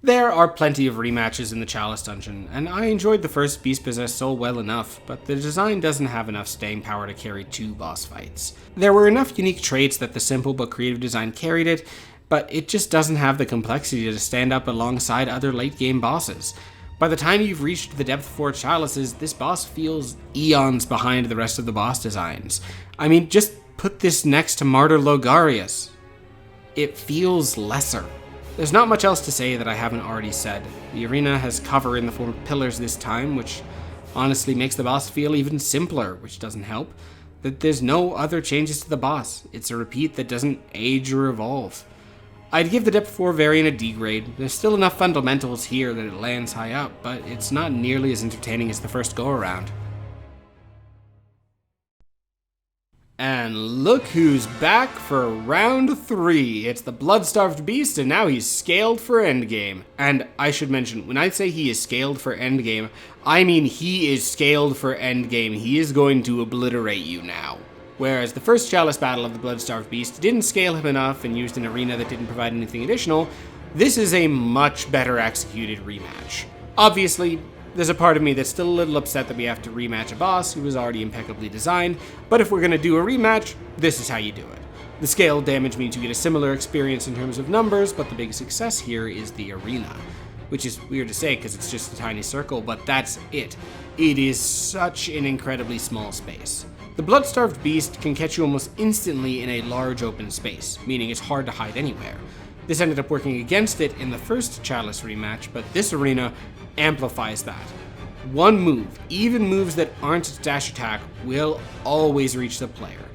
There are plenty of rematches in the Chalice Dungeon, and I enjoyed the first Beast-Possessed Soul well enough, but the design doesn't have enough staying power to carry 2 boss fights. There were enough unique traits that the simple but creative design carried it, but it just doesn't have the complexity to stand up alongside other late-game bosses. By the time you've reached the depth 4 chalices, this boss feels eons behind the rest of the boss designs. I mean, just put this next to Martyr Logarius. It feels lesser. There's not much else to say that I haven't already said. The arena has cover in the form of pillars this time, which honestly makes the boss feel even simpler, which doesn't help. That there's no other changes to the boss. It's a repeat that doesn't age or evolve. I'd give the Depth 4 variant a D grade. There's still enough fundamentals here that it lands high up, but it's not nearly as entertaining as the first go-around. And look who's back for round 3. It's the Blood-Starved Beast, and now he's scaled for endgame. And I should mention, when I say he is scaled for endgame, I mean he is scaled for endgame. He is going to obliterate you now. Whereas the first Chalice battle of the Blood-Starved Beast didn't scale him enough and used an arena that didn't provide anything additional, this is a much better executed rematch. Obviously, there's a part of me that's still a little upset that we have to rematch a boss who was already impeccably designed, but if we're going to do a rematch, this is how you do it. The scale damage means you get a similar experience in terms of numbers, but the big success here is the arena. Which is weird to say because it's just a tiny circle, but that's it. It is such an incredibly small space. The Blood-Starved Beast can catch you almost instantly in a large open space, meaning it's hard to hide anywhere. This ended up working against it in the first Chalice rematch, but this arena amplifies that. One move, even moves that aren't a dash attack, will always reach the player.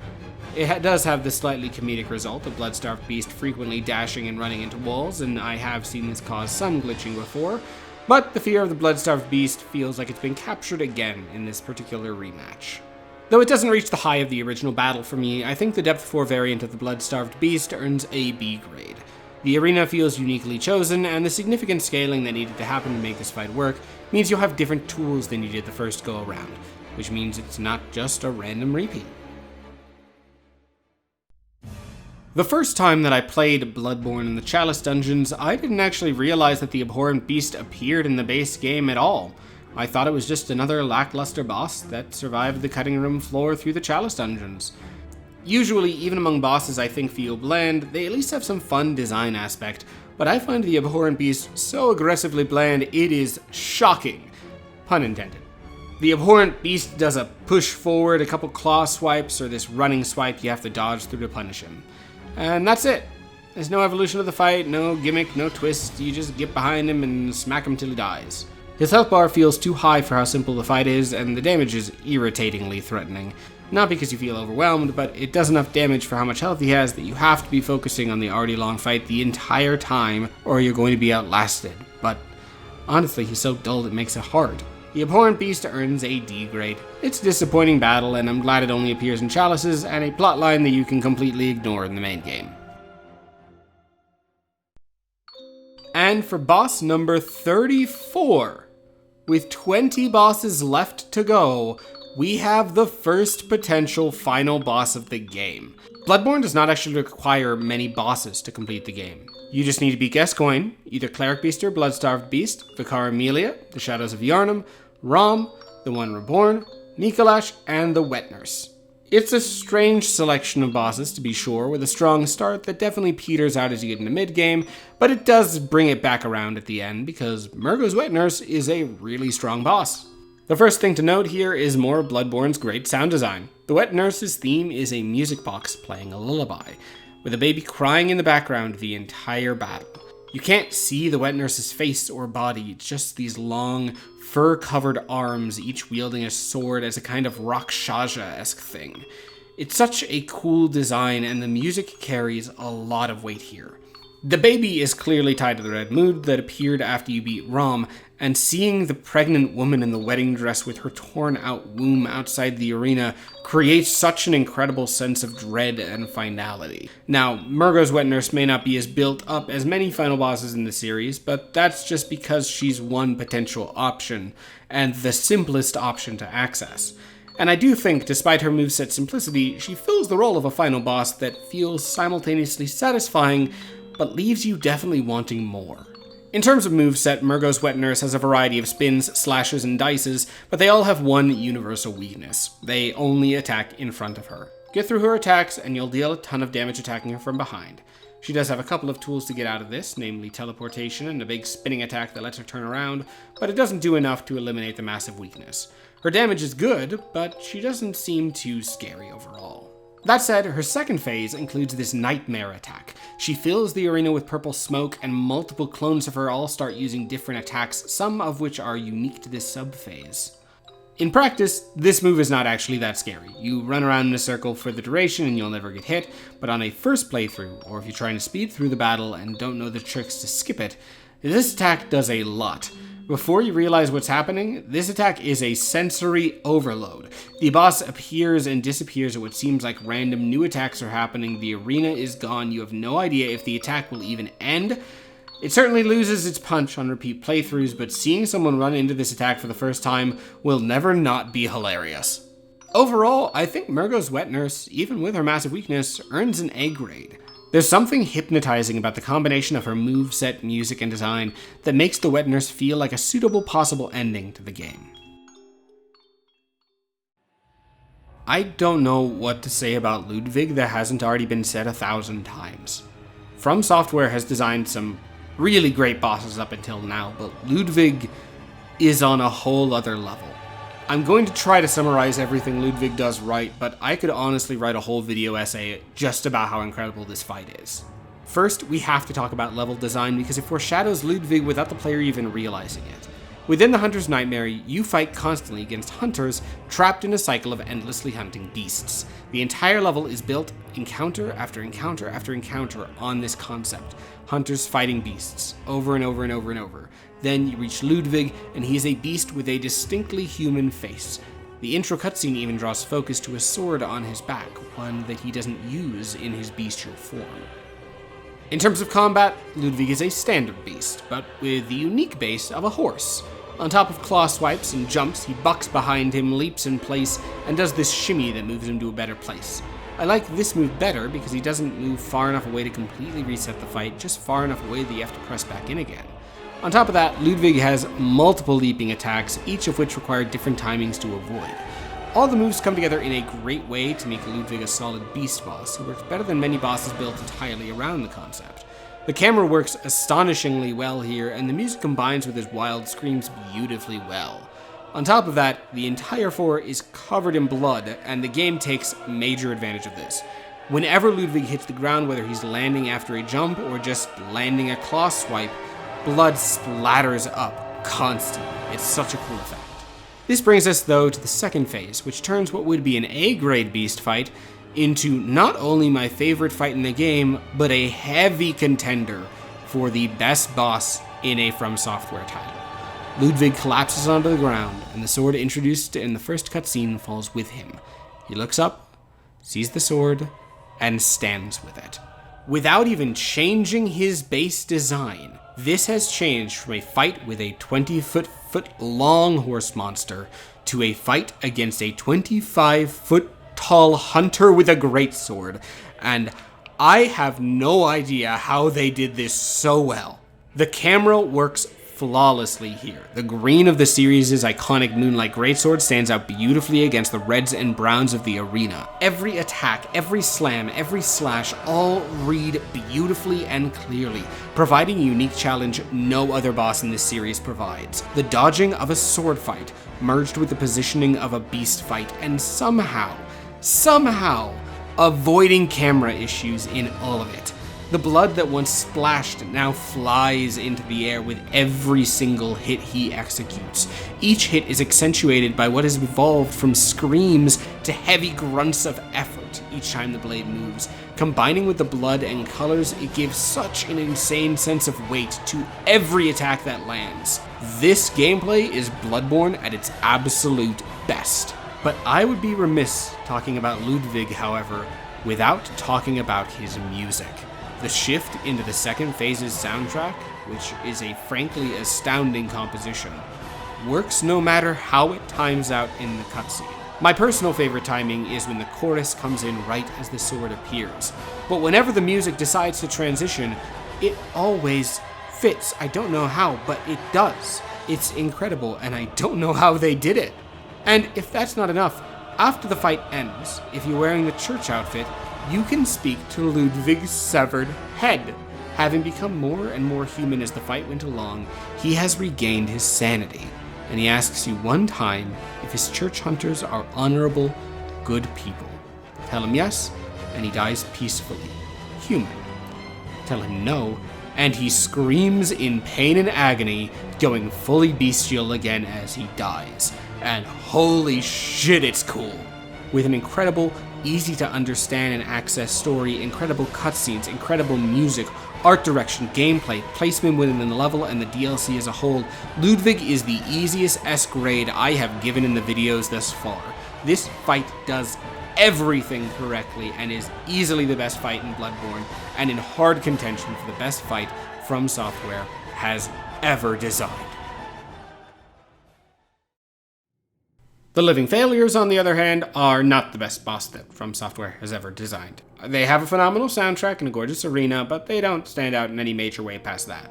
It does have the slightly comedic result of Blood-Starved Beast frequently dashing and running into walls, and I have seen this cause some glitching before, but the fear of the Blood-Starved Beast feels like it's been captured again in this particular rematch. Though it doesn't reach the high of the original battle for me, I think the Depth 4 variant of the Blood-Starved Beast earns a B grade. The arena feels uniquely chosen, and the significant scaling that needed to happen to make this fight work means you'll have different tools than you did the first go-around, which means it's not just a random repeat. The first time that I played Bloodborne in the Chalice Dungeons, I didn't actually realize that the Abhorrent Beast appeared in the base game at all. I thought it was just another lackluster boss that survived the cutting room floor through the Chalice Dungeons. Usually, even among bosses I think feel bland, they at least have some fun design aspect, but I find the Abhorrent Beast so aggressively bland it is shocking. Pun intended. The Abhorrent Beast does a push forward, a couple claw swipes, or this running swipe you have to dodge through to punish him. And that's it. There's no evolution of the fight, no gimmick, no twist, you just get behind him and smack him till he dies. His health bar feels too high for how simple the fight is, and the damage is irritatingly threatening. Not because you feel overwhelmed, but it does enough damage for how much health he has that you have to be focusing on the already long fight the entire time, or you're going to be outlasted. But honestly, he's so dull it makes it hard. The Abhorrent Beast earns a D grade. It's a disappointing battle, and I'm glad it only appears in Chalices, and a plotline that you can completely ignore in the main game. And for boss number 34, with 20 bosses left to go, we have the first potential final boss of the game. Bloodborne does not actually require many bosses to complete the game. You just need to beat Gascoigne, either Cleric Beast or Bloodstarved Beast, Vicar Amelia, the Shadows of Yharnam, Rom, the One Reborn, Micolash, and the Wet Nurse. It's a strange selection of bosses, to be sure, with a strong start that definitely peters out as you get into mid-game, but it does bring it back around at the end, because Mergo's Wet Nurse is a really strong boss. The first thing to note here is more of Bloodborne's great sound design. The Wet Nurse's theme is a music box playing a lullaby, with a baby crying in the background the entire battle. You can't see the Wet Nurse's face or body, it's just these long, fur-covered arms, each wielding a sword as a kind of Rakshasa-esque thing. It's such a cool design, and the music carries a lot of weight here. The baby is clearly tied to the red mood that appeared after you beat Rom, and seeing the pregnant woman in the wedding dress with her torn-out womb outside the arena creates such an incredible sense of dread and finality. Now, Mergo's Wet Nurse may not be as built up as many final bosses in the series, but that's just because she's one potential option, and the simplest option to access. And I do think, despite her moveset simplicity, she fills the role of a final boss that feels simultaneously satisfying, but leaves you definitely wanting more. In terms of moveset, Mergo's Wet Nurse has a variety of spins, slashes, and dices, but they all have one universal weakness. They only attack in front of her. Get through her attacks, and you'll deal a ton of damage attacking her from behind. She does have a couple of tools to get out of this, namely teleportation and a big spinning attack that lets her turn around, but it doesn't do enough to eliminate the massive weakness. Her damage is good, but she doesn't seem too scary overall. That said, her second phase includes this nightmare attack. She fills the arena with purple smoke, and multiple clones of her all start using different attacks, some of which are unique to this sub-phase. In practice, this move is not actually that scary. You run around in a circle for the duration and you'll never get hit, but on a first playthrough, or if you're trying to speed through the battle and don't know the tricks to skip it, this attack does a lot. Before you realize what's happening, this attack is a sensory overload. The boss appears and disappears at what seems like random new attacks are happening, the arena is gone, you have no idea if the attack will even end. It certainly loses its punch on repeat playthroughs, but seeing someone run into this attack for the first time will never not be hilarious. Overall, I think Mergo's Wet Nurse, even with her massive weakness, earns an A grade. There's something hypnotizing about the combination of her moveset, music, and design that makes the Wet Nurse feel like a suitable possible ending to the game. I don't know what to say about Ludwig that hasn't already been said 1,000 times. From Software has designed some really great bosses up until now, but Ludwig is on a whole other level. I'm going to try to summarize everything Ludwig does right, but I could honestly write a whole video essay just about how incredible this fight is. First, we have to talk about level design because it foreshadows Ludwig without the player even realizing it. Within the Hunter's Nightmare, you fight constantly against hunters trapped in a cycle of endlessly hunting beasts. The entire level is built encounter after encounter after encounter on this concept. Hunters fighting beasts, over and over and over and over. Then you reach Ludwig, and he is a beast with a distinctly human face. The intro cutscene even draws focus to a sword on his back, one that he doesn't use in his bestial form. In terms of combat, Ludwig is a standard beast, but with the unique base of a horse. On top of claw swipes and jumps, he bucks behind him, leaps in place, and does this shimmy that moves him to a better place. I like this move better because he doesn't move far enough away to completely reset the fight, just far enough away that you have to press back in again. On top of that, Ludwig has multiple leaping attacks, each of which require different timings to avoid. All the moves come together in a great way to make Ludwig a solid beast boss, who works better than many bosses built entirely around the concept. The camera works astonishingly well here, and the music combines with his wild screams beautifully well. On top of that, the entire floor is covered in blood, and the game takes major advantage of this. Whenever Ludwig hits the ground, whether he's landing after a jump or just landing a claw swipe, blood splatters up constantly. It's such a cool effect. This brings us, though, to the second phase, which turns what would be an A-grade beast fight into not only my favorite fight in the game, but a heavy contender for the best boss in a From Software title. Ludwig collapses onto the ground, and the sword introduced in the first cutscene falls with him. He looks up, sees the sword, and stands with it. Without even changing his base design, this has changed from a fight with a 20-foot long horse monster to a fight against a 25-foot tall hunter with a greatsword, and I have no idea how they did this so well. The camera works flawlessly here. The green of the series' iconic Moonlight Greatsword stands out beautifully against the reds and browns of the arena. Every attack, every slam, every slash all read beautifully and clearly, providing a unique challenge no other boss in this series provides. The dodging of a sword fight merged with the positioning of a beast fight, and somehow, avoiding camera issues in all of it. The blood that once splashed now flies into the air with every single hit he executes. Each hit is accentuated by what has evolved from screams to heavy grunts of effort each time the blade moves. Combining with the blood and colors, it gives such an insane sense of weight to every attack that lands. This gameplay is Bloodborne at its absolute best. But I would be remiss talking about Ludwig, however, without talking about his music. The shift into the second phase's soundtrack, which is a frankly astounding composition, works no matter how it times out in the cutscene. My personal favorite timing is when the chorus comes in right as the sword appears, but whenever the music decides to transition, it always fits. I don't know how, but it does. It's incredible, and I don't know how they did it. And if that's not enough, after the fight ends, if you're wearing the church outfit, you can speak to Ludwig's severed head. Having become more and more human as the fight went along, he has regained his sanity, and he asks you one time if his church hunters are honorable, good people. Tell him yes, and he dies peacefully, human. Tell him no, and he screams in pain and agony, going fully bestial again as he dies. And holy shit, it's cool. With an incredible, easy to understand and access story, incredible cutscenes, incredible music, art direction, gameplay, placement within the level, and the DLC as a whole, Ludwig is the easiest S grade I have given in the videos thus far. This fight does everything correctly and is easily the best fight in Bloodborne, and in hard contention for the best fight From Software has ever designed. The Living Failures, on the other hand, are not the best boss that From Software has ever designed. They have a phenomenal soundtrack and a gorgeous arena, but they don't stand out in any major way past that.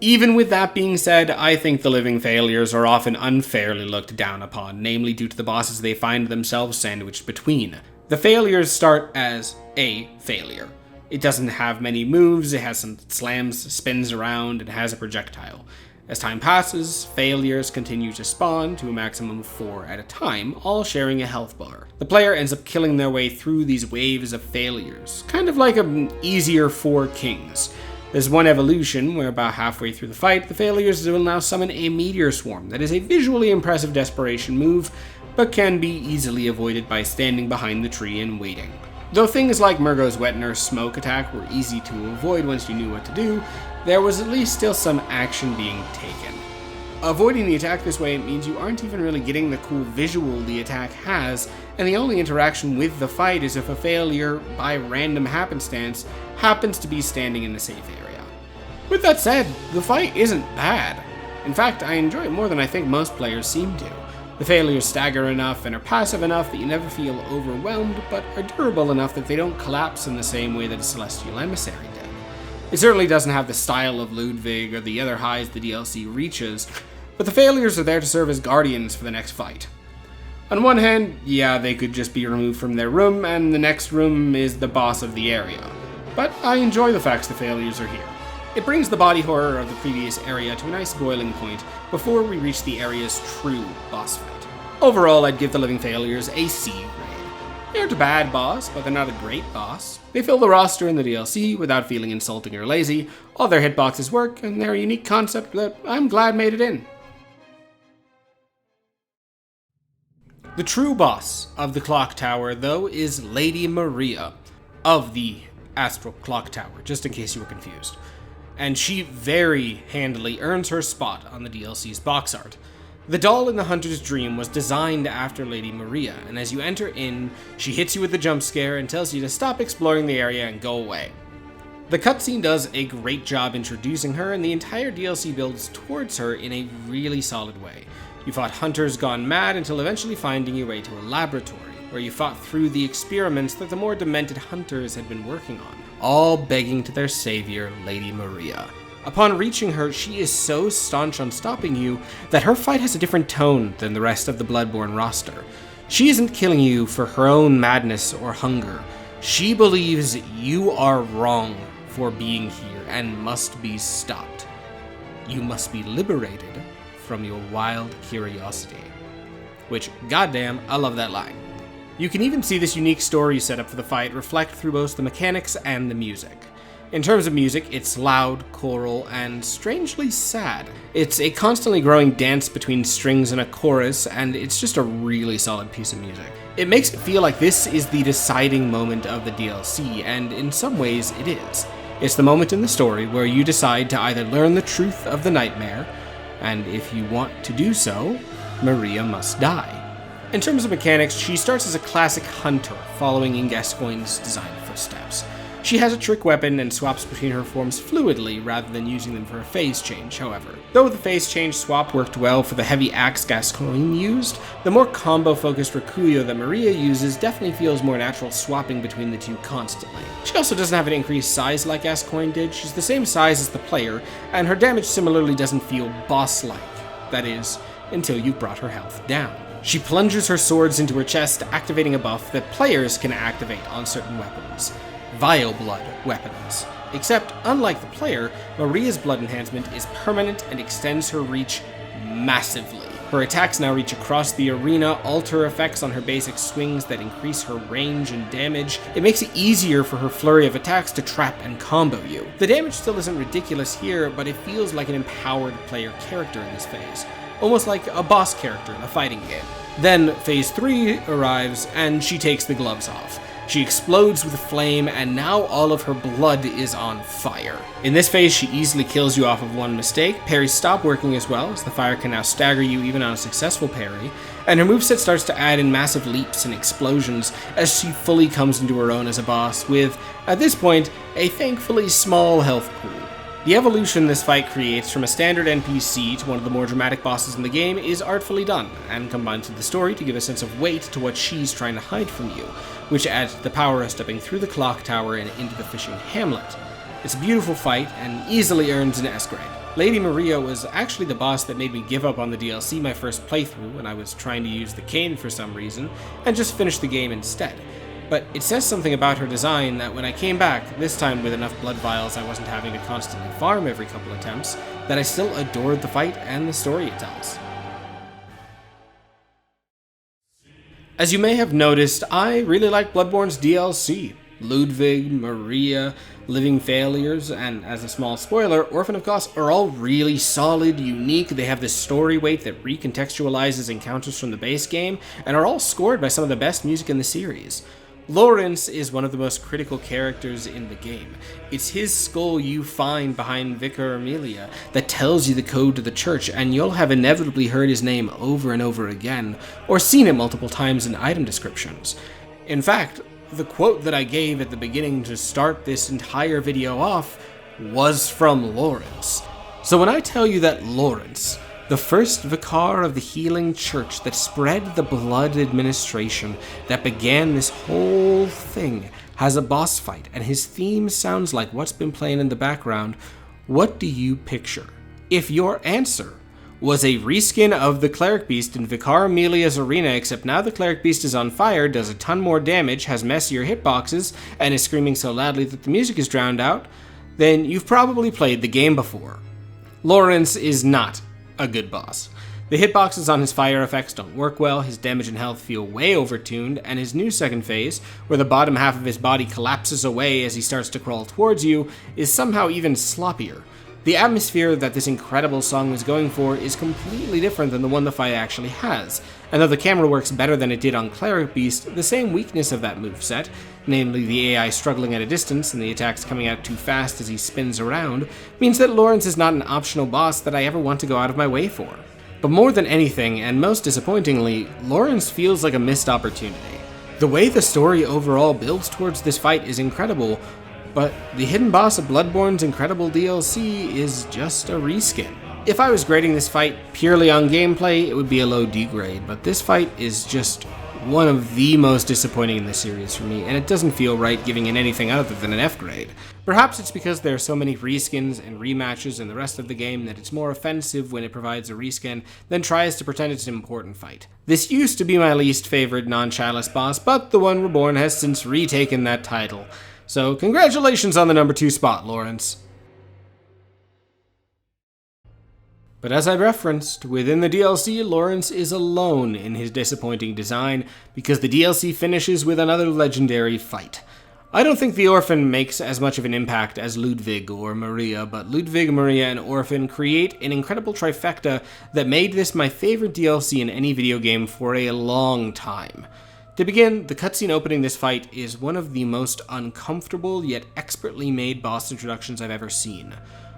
Even with that being said, I think the Living Failures are often unfairly looked down upon, namely due to the bosses they find themselves sandwiched between. The failures start as a failure. It doesn't have many moves, it has some slams, spins around, and has a projectile. As time passes, failures continue to spawn to a maximum of 4 at a time, all sharing a health bar. The player ends up killing their way through these waves of failures, kind of like an easier 4 kings. There's one evolution where about halfway through the fight, the failures will now summon a meteor swarm that is a visually impressive desperation move, but can be easily avoided by standing behind the tree and waiting. Though things like Mergo's Wet Nurse smoke attack were easy to avoid once you knew what to do, there was at least still some action being taken. Avoiding the attack this way means you aren't even really getting the cool visual the attack has, and the only interaction with the fight is if a failure, by random happenstance, happens to be standing in the safe area. With that said, the fight isn't bad. In fact, I enjoy it more than I think most players seem to. The failures stagger enough and are passive enough that you never feel overwhelmed, but are durable enough that they don't collapse in the same way that a Celestial Emissary did. It certainly doesn't have the style of Ludwig or the other highs the DLC reaches, but the failures are there to serve as guardians for the next fight. On one hand, yeah, they could just be removed from their room, and the next room is the boss of the area. But I enjoy the fact the failures are here. It brings the body horror of the previous area to a nice boiling point before we reach the area's true boss fight. Overall, I'd give the Living Failures a C grade. They aren't a bad boss, but they're not a great boss. They fill the roster in the DLC without feeling insulting or lazy. All their hitboxes work, and they're a unique concept that I'm glad made it in. The true boss of the Clock Tower, though, is Lady Maria of the Astral Clock Tower, just in case you were confused. and she very handily earns her spot on the DLC's box art. The doll in the Hunter's Dream was designed after Lady Maria, and as you enter in, she hits you with a jump scare and tells you to stop exploring the area and go away. The cutscene does a great job introducing her, and the entire DLC builds towards her in a really solid way. You fought hunters gone mad until eventually finding your way to a laboratory, where you fought through the experiments that the more demented hunters had been working on, all begging to their savior, Lady Maria. Upon reaching her, she is so staunch on stopping you that her fight has a different tone than the rest of the Bloodborne roster. She isn't killing you for her own madness or hunger. She believes you are wrong for being here and must be stopped. You must be liberated from your wild curiosity. Which, goddamn, I love that line. You can even see this unique story setup for the fight reflect through both the mechanics and the music. In terms of music, it's loud, choral, and strangely sad. It's a constantly growing dance between strings and a chorus, and it's just a really solid piece of music. It makes it feel like this is the deciding moment of the DLC, and in some ways it is. It's the moment in the story where you decide to either learn the truth of the nightmare, and if you want to do so, Maria must die. In terms of mechanics, she starts as a classic hunter, following in Gascoigne's design footsteps. She has a trick weapon and swaps between her forms fluidly rather than using them for a phase change, however. Though the phase change swap worked well for the heavy axe Gascoigne used, the more combo-focused Rakuyo that Maria uses definitely feels more natural swapping between the two constantly. She also doesn't have an increased size like Gascoigne did. She's the same size as the player, and her damage similarly doesn't feel boss-like. That is, until you've brought her health down. She plunges her swords into her chest, activating a buff that players can activate on certain weapons. Vile blood weapons. Except, unlike the player, Maria's blood enhancement is permanent and extends her reach massively. Her attacks now reach across the arena, alter effects on her basic swings that increase her range and damage. It makes it easier for her flurry of attacks to trap and combo you. The damage still isn't ridiculous here, but it feels like an empowered player character in this phase. Almost like a boss character in a fighting game. Then, phase 3 arrives, and she takes the gloves off. She explodes with flame, and now all of her blood is on fire. In this phase, she easily kills you off of one mistake. Parries stop working as well, as the fire can now stagger you even on a successful parry, and her moveset starts to add in massive leaps and explosions as she fully comes into her own as a boss, with, at this point, a thankfully small health pool. The evolution this fight creates from a standard NPC to one of the more dramatic bosses in the game is artfully done, and combines with the story to give a sense of weight to what she's trying to hide from you, which adds to the power of stepping through the clock tower and into the fishing hamlet. It's a beautiful fight, and easily earns an S grade. Lady Maria was actually the boss that made me give up on the DLC my first playthrough when I was trying to use the cane for some reason, and just finish the game instead. But it says something about her design that when I came back, this time with enough blood vials I wasn't having to constantly farm every couple attempts, that I still adored the fight and the story it tells. As you may have noticed, I really like Bloodborne's DLC. Ludwig, Maria, Living Failures, and as a small spoiler, Orphan of Kos are all really solid, unique. They have this story weight that recontextualizes encounters from the base game, and are all scored by some of the best music in the series. Lawrence is one of the most critical characters in the game. It's his skull you find behind Vicar Amelia that tells you the code to the church, and you'll have inevitably heard his name over and over again, or seen it multiple times in item descriptions. In fact, the quote that I gave at the beginning to start this entire video off was from Lawrence. So when I tell you that Lawrence, the first vicar of the healing church that spread the blood administration that began this whole thing, has a boss fight, and his theme sounds like what's been playing in the background, what do you picture? If your answer was a reskin of the Cleric Beast in Vicar Amelia's arena, except now the Cleric Beast is on fire, does a ton more damage, has messier hitboxes, and is screaming so loudly that the music is drowned out, then you've probably played the game before. Lawrence is not a good boss. The hitboxes on his fire effects don't work well, his damage and health feel way overtuned, and his new second phase, where the bottom half of his body collapses away as he starts to crawl towards you, is somehow even sloppier. The atmosphere that this incredible song was going for is completely different than the one the fight actually has, and though the camera works better than it did on Cleric Beast, the same weakness of that moveset, namely the AI struggling at a distance and the attacks coming out too fast as he spins around, means that Loran's is not an optional boss that I ever want to go out of my way for. But more than anything, and most disappointingly, Loran's feels like a missed opportunity. The way the story overall builds towards this fight is incredible, but the hidden boss of Bloodborne's incredible DLC is just a reskin. If I was grading this fight purely on gameplay, it would be a low D grade, but this fight is just one of the most disappointing in the series for me, and it doesn't feel right giving it anything other than an F grade. Perhaps it's because there are so many reskins and rematches in the rest of the game that it's more offensive when it provides a reskin than tries to pretend it's an important fight. This used to be my least favorite non-Chalice boss, but the One Reborn has since retaken that title. So congratulations on the number 2 spot, Lawrence. But as I referenced, within the DLC, Lawrence is alone in his disappointing design, because the DLC finishes with another legendary fight. I don't think the Orphan makes as much of an impact as Ludwig or Maria, but Ludwig, Maria, and Orphan create an incredible trifecta that made this my favorite DLC in any video game for a long time. To begin, the cutscene opening this fight is one of the most uncomfortable yet expertly made boss introductions I've ever seen.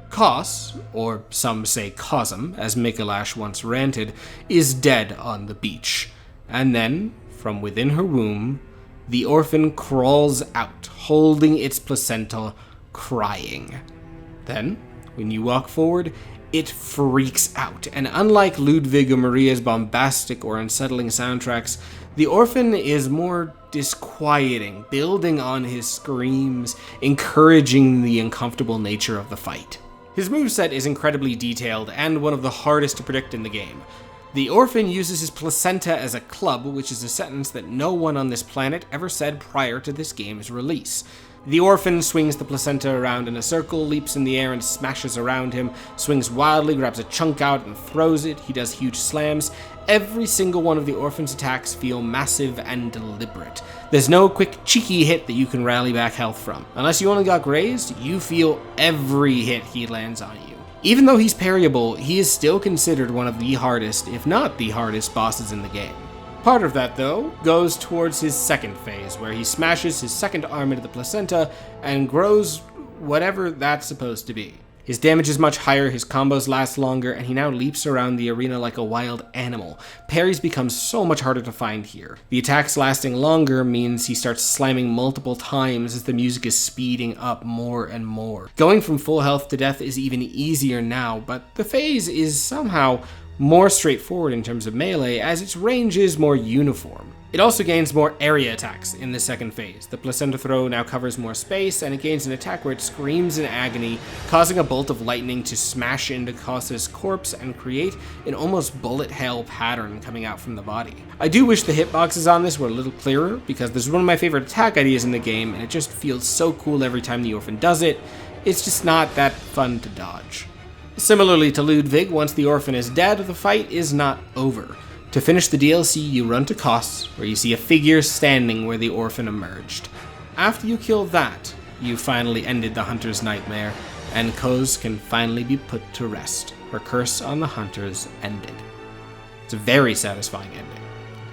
Kos, or some say Cosm, as Micolash once ranted, is dead on the beach. And then, from within her womb, the Orphan crawls out, holding its placenta, crying. Then, when you walk forward, it freaks out, and unlike Ludwig or Maria's bombastic or unsettling soundtracks, the Orphan is more disquieting, building on his screams, encouraging the uncomfortable nature of the fight. His moveset is incredibly detailed and one of the hardest to predict in the game. The Orphan uses his placenta as a club, which is a sentence that no one on this planet ever said prior to this game's release. The Orphan swings the placenta around in a circle, leaps in the air and smashes around him, swings wildly, grabs a chunk out and throws it. He does huge slams. Every single one of the Orphan's attacks feel massive and deliberate. There's no quick cheeky hit that you can rally back health from. Unless you only got grazed, you feel every hit he lands on you. Even though he's parryable, he is still considered one of the hardest, if not the hardest, bosses in the game. Part of that, though, goes towards his second phase, where he smashes his second arm into the placenta and grows whatever that's supposed to be. His damage is much higher, his combos last longer, and he now leaps around the arena like a wild animal. Parries become so much harder to find here. The attacks lasting longer means he starts slamming multiple times as the music is speeding up more and more. Going from full health to death is even easier now, but the phase is somehow more straightforward in terms of melee, as its range is more uniform. It also gains more area attacks in the second phase. The placenta throw now covers more space, and it gains an attack where it screams in agony, causing a bolt of lightning to smash into Kos's corpse and create an almost bullet hell pattern coming out from the body. I do wish the hitboxes on this were a little clearer, because there's one of my favorite attack ideas in the game, and it just feels so cool every time the Orphan does it. It's just not that fun to dodge. Similarly to Ludwig, once the Orphan is dead, the fight is not over. To finish the DLC, you run to Kos, where you see a figure standing where the Orphan emerged. After you kill that, you finally ended the Hunter's nightmare, and Kos can finally be put to rest. Her curse on the Hunters ended. It's a very satisfying ending.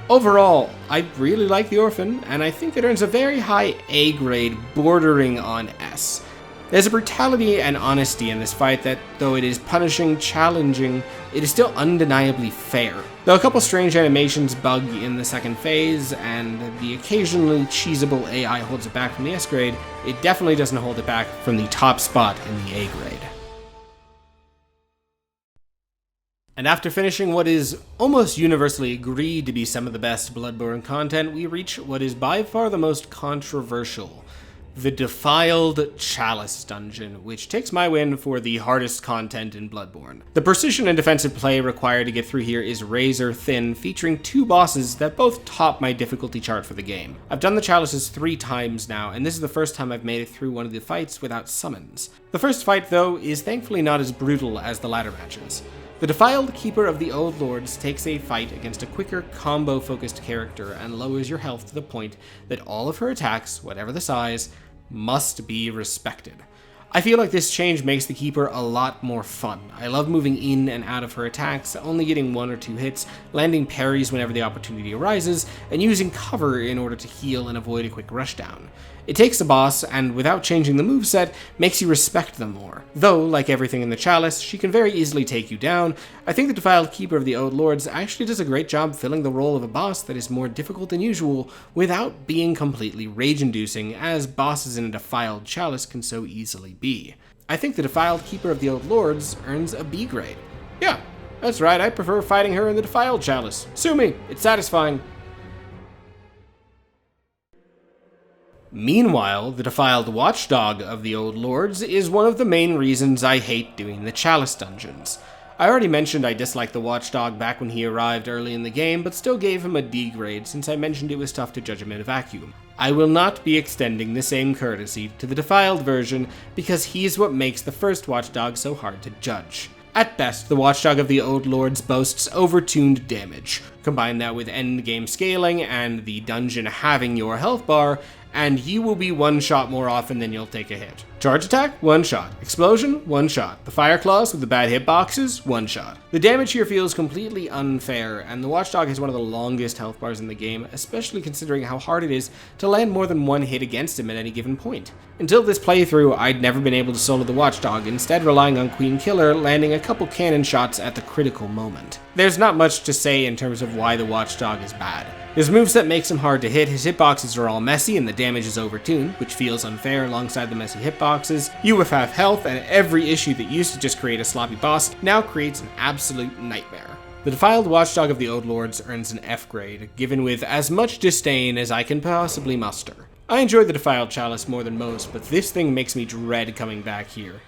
Overall, I really like the Orphan, and I think it earns a very high A grade, bordering on S. There's a brutality and honesty in this fight that, though it is punishing, challenging, it is still undeniably fair. Though a couple strange animations bug in the second phase, and the occasionally cheesable AI holds it back from the S grade, it definitely doesn't hold it back from the top spot in the A grade. And after finishing what is almost universally agreed to be some of the best Bloodborne content, we reach what is by far the most controversial: the Defiled Chalice Dungeon, which takes my win for the hardest content in Bloodborne. The precision and defensive play required to get through here is razor thin, featuring 2 bosses that both top my difficulty chart for the game. I've done the Chalices 3 times now, and this is the first time I've made it through one of the fights without summons. The first fight, though, is thankfully not as brutal as the latter matches. The Defiled Keeper of the Old Lords takes a fight against a quicker, combo-focused character and lowers your health to the point that all of her attacks, whatever the size, must be respected. I feel like this change makes the Keeper a lot more fun. I love moving in and out of her attacks, only getting 1 or 2 hits, landing parries whenever the opportunity arises, and using cover in order to heal and avoid a quick rushdown. It takes a boss, and without changing the moveset, makes you respect them more. Though, like everything in the Chalice, she can very easily take you down. I think the Defiled Keeper of the Old Lords actually does a great job filling the role of a boss that is more difficult than usual, without being completely rage-inducing, as bosses in a Defiled Chalice can so easily be. I think the Defiled Keeper of the Old Lords earns a B grade. Yeah, that's right, I prefer fighting her in the Defiled Chalice. Sue me, it's satisfying. Meanwhile, the Defiled Watchdog of the Old Lords is one of the main reasons I hate doing the Chalice Dungeons. I already mentioned I disliked the Watchdog back when he arrived early in the game, but still gave him a D grade since I mentioned it was tough to judge him in a vacuum. I will not be extending the same courtesy to the Defiled version because he's what makes the first Watchdog so hard to judge. At best, the Watchdog of the Old Lords boasts overtuned damage. Combine that with endgame scaling and the dungeon having your health bar, and you will be one shot more often than you'll take a hit. Charge attack, 1 shot. Explosion, 1 shot. The fire claws with the bad hitboxes, 1 shot. The damage here feels completely unfair, and the Watchdog has one of the longest health bars in the game, especially considering how hard it is to land more than 1 hit against him at any given point. Until this playthrough, I'd never been able to solo the Watchdog, instead relying on Queen Killer landing a couple cannon shots at the critical moment. There's not much to say in terms of why the Watchdog is bad. His moveset makes him hard to hit, his hitboxes are all messy, and the damage is overtuned, which feels unfair alongside the messy hitboxes. You have half health, and every issue that used to just create a sloppy boss now creates an absolute nightmare. The Defiled Watchdog of the Old Lords earns an F grade, given with as much disdain as I can possibly muster. I enjoy the Defiled Chalice more than most, but this thing makes me dread coming back here.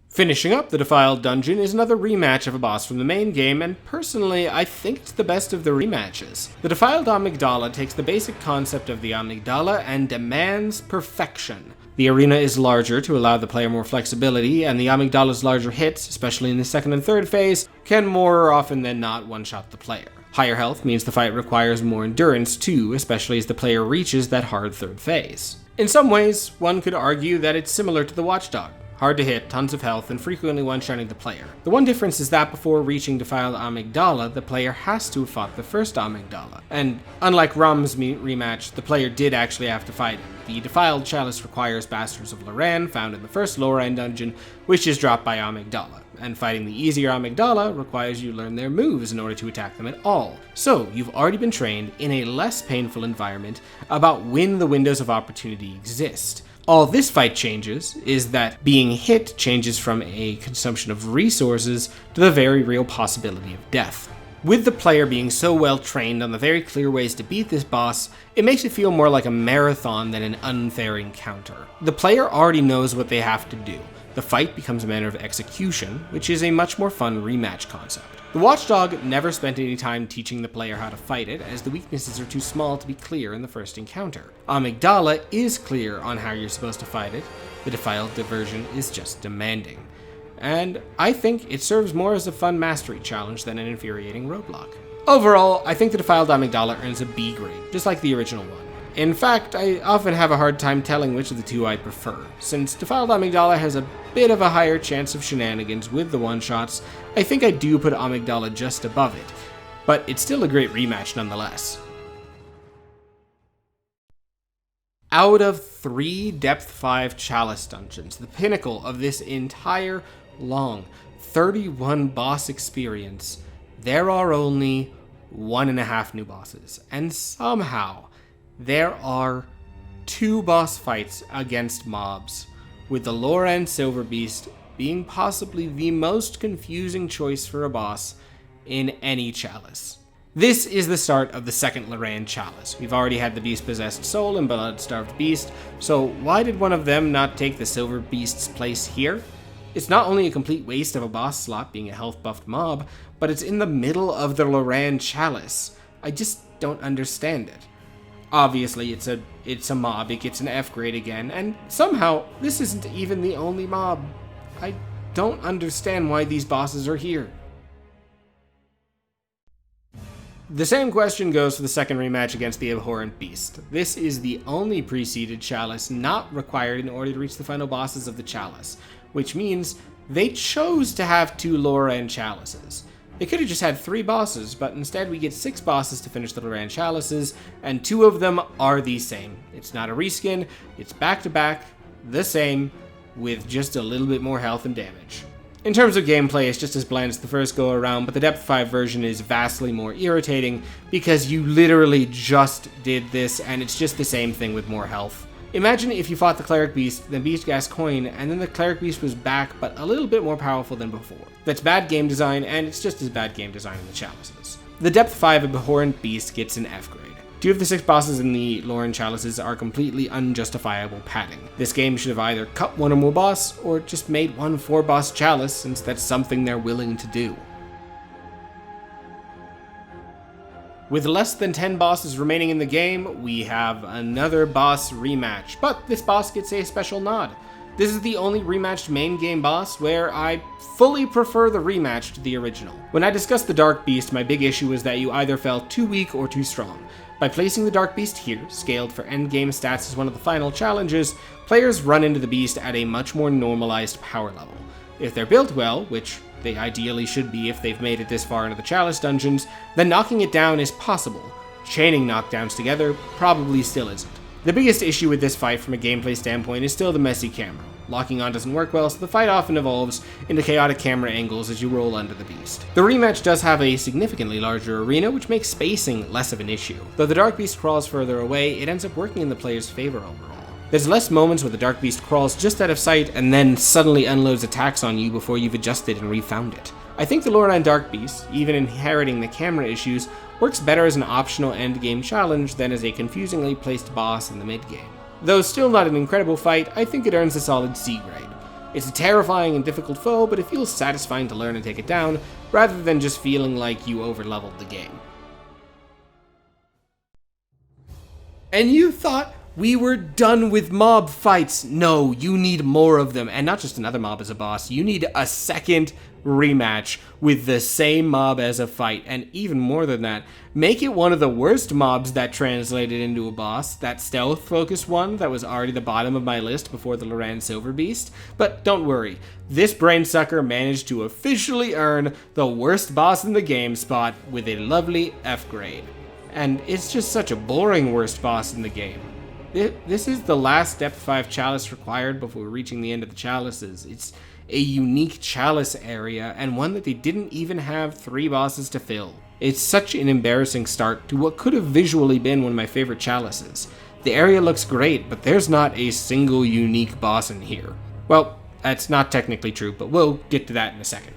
Finishing up the Defiled Dungeon is another rematch of a boss from the main game, and personally, I think it's the best of the rematches. The Defiled Amygdala takes the basic concept of the Amygdala and demands perfection. The arena is larger to allow the player more flexibility, and the Amygdala's larger hits, especially in the second and third phase, can more often than not one-shot the player. Higher health means the fight requires more endurance too, especially as the player reaches that hard third phase. In some ways, one could argue that it's similar to the Watchdog. Hard to hit, tons of health, and frequently one-shotting the player. The one difference is that before reaching Defiled Amygdala, the player has to have fought the first Amygdala. And unlike Rum's rematch, the player did actually have to fight it. The Defiled Chalice requires Bastards of Loran, found in the first Loran dungeon, which is dropped by Amygdala. And fighting the easier Amygdala requires you learn their moves in order to attack them at all. So, you've already been trained in a less painful environment about when the windows of opportunity exist. All this fight changes is that being hit changes from a consumption of resources to the very real possibility of death. With the player being so well trained on the very clear ways to beat this boss, it makes it feel more like a marathon than an unfair encounter. The player already knows what they have to do. The fight becomes a matter of execution, which is a much more fun rematch concept. The Watchdog never spent any time teaching the player how to fight it, as the weaknesses are too small to be clear in the first encounter. Amygdala is clear on how you're supposed to fight it, the Defiled version is just demanding. And I think it serves more as a fun mastery challenge than an infuriating roadblock. Overall, I think the Defiled Amygdala earns a B grade, just like the original one. In fact, I often have a hard time telling which of the two I prefer. Since Defiled Amygdala has a bit of a higher chance of shenanigans with the one-shots, I think I do put Amygdala just above it, but it's still a great rematch nonetheless. Out of 3 Depth 5 Chalice Dungeons, the pinnacle of this entire long 31 boss experience, there are only 1.5 new bosses, and somehow there are 2 boss fights against mobs, with the Loran Silverbeast being possibly the most confusing choice for a boss in any Chalice. This is the start of the second Loran Chalice. We've already had the Beast-Possessed Soul and Blood-Starved Beast, so why did one of them not take the Silverbeast's place here? It's not only a complete waste of a boss slot being a health-buffed mob, but it's in the middle of the Loran Chalice. I just don't understand it. Obviously, it's a mob, it gets an F grade again, and somehow, this isn't even the only mob. I don't understand why these bosses are here. The same question goes for the second rematch against the Abhorrent Beast. This is the only preceded Chalice not required in order to reach the final bosses of the Chalice, which means they chose to have 2 Loran Chalices. They could have just had 3 bosses, but instead we get 6 bosses to finish the Loran Chalices, and 2 of them are the same. It's not a reskin, it's back-to-back, the same, with just a little bit more health and damage. In terms of gameplay, it's just as bland as the first go around, but the Depth 5 version is vastly more irritating because you literally just did this and it's just the same thing with more health. Imagine if you fought the Cleric Beast, then beat Gascoigne, and then the Cleric Beast was back but a little bit more powerful than before. That's bad game design, and it's just as bad game design in the Chalices. The Depth 5 Abhorrent Beast gets an F grade. 2 of the 6 bosses in the Loran Chalices are completely unjustifiable padding. This game should have either cut one or more boss, or just made one 4-boss Chalice, since that's something they're willing to do. With less than 10 bosses remaining in the game, we have another boss rematch, but this boss gets a special nod. This is the only rematched main game boss where I fully prefer the rematch to the original. When I discussed the Darkbeast, my big issue was that you either felt too weak or too strong. By placing the Darkbeast here, scaled for endgame stats as one of the final challenges, players run into the beast at a much more normalized power level. If they're built well, which they ideally should be if they've made it this far into the Chalice Dungeons, then knocking it down is possible. Chaining knockdowns together probably still isn't. The biggest issue with this fight from a gameplay standpoint is still the messy camera. Locking on doesn't work well, so the fight often evolves into chaotic camera angles as you roll under the beast. The rematch does have a significantly larger arena, which makes spacing less of an issue. Though the Darkbeast crawls further away, it ends up working in the player's favor overall. There's less moments where the Darkbeast crawls just out of sight and then suddenly unloads attacks on you before you've adjusted and refound it. I think the Loran Darkbeast, even inheriting the camera issues, works better as an optional endgame challenge than as a confusingly placed boss in the mid-game. Though still not an incredible fight, I think it earns a solid C grade. It's a terrifying and difficult foe, but it feels satisfying to learn and take it down, rather than just feeling like you over-leveled the game. And you thought we were done with mob fights. No, you need more of them, and not just another mob as a boss, you need a second rematch with the same mob as a fight, and even more than that, make it one of the worst mobs that translated into a boss, that stealth-focused one that was already the bottom of my list before the Loran Silverbeast. But don't worry, this Brainsucker managed to officially earn the worst boss in the game spot with a lovely F grade. And it's just such a boring worst boss in the game. This is the last Depth 5 Chalice required before reaching the end of the Chalices. It's a unique Chalice area, and one that they didn't even have 3 bosses to fill. It's such an embarrassing start to what could have visually been one of my favorite Chalices. The area looks great, but there's not a single unique boss in here. Well, that's not technically true, but we'll get to that in a second.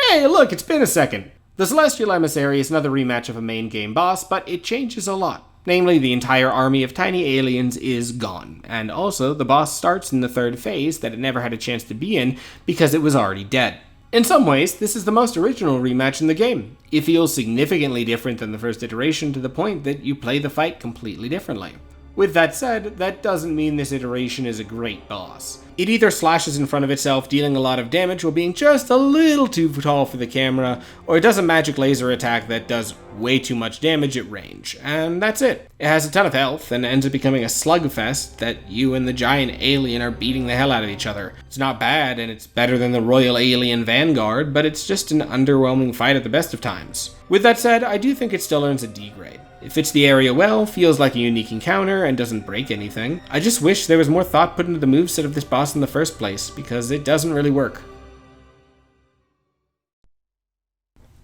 Hey, look, it's been a second! The Celestial Emissary is another rematch of a main game boss, but it changes a lot. Namely, the entire army of tiny aliens is gone, and also the boss starts in the 3rd phase that it never had a chance to be in because it was already dead. In some ways, this is the most original rematch in the game. It feels significantly different than the first iteration to the point that you play the fight completely differently. With that said, that doesn't mean this iteration is a great boss. It either slashes in front of itself, dealing a lot of damage while being just a little too tall for the camera, or it does a magic laser attack that does way too much damage at range, and that's it. It has a ton of health, and ends up becoming a slugfest that you and the giant alien are beating the hell out of each other. It's not bad, and it's better than the Royal Alien Vanguard, but it's just an underwhelming fight at the best of times. With that said, I do think it still earns a D grade. It fits the area well, feels like a unique encounter, and doesn't break anything. I just wish there was more thought put into the moveset of this boss in the first place, because it doesn't really work.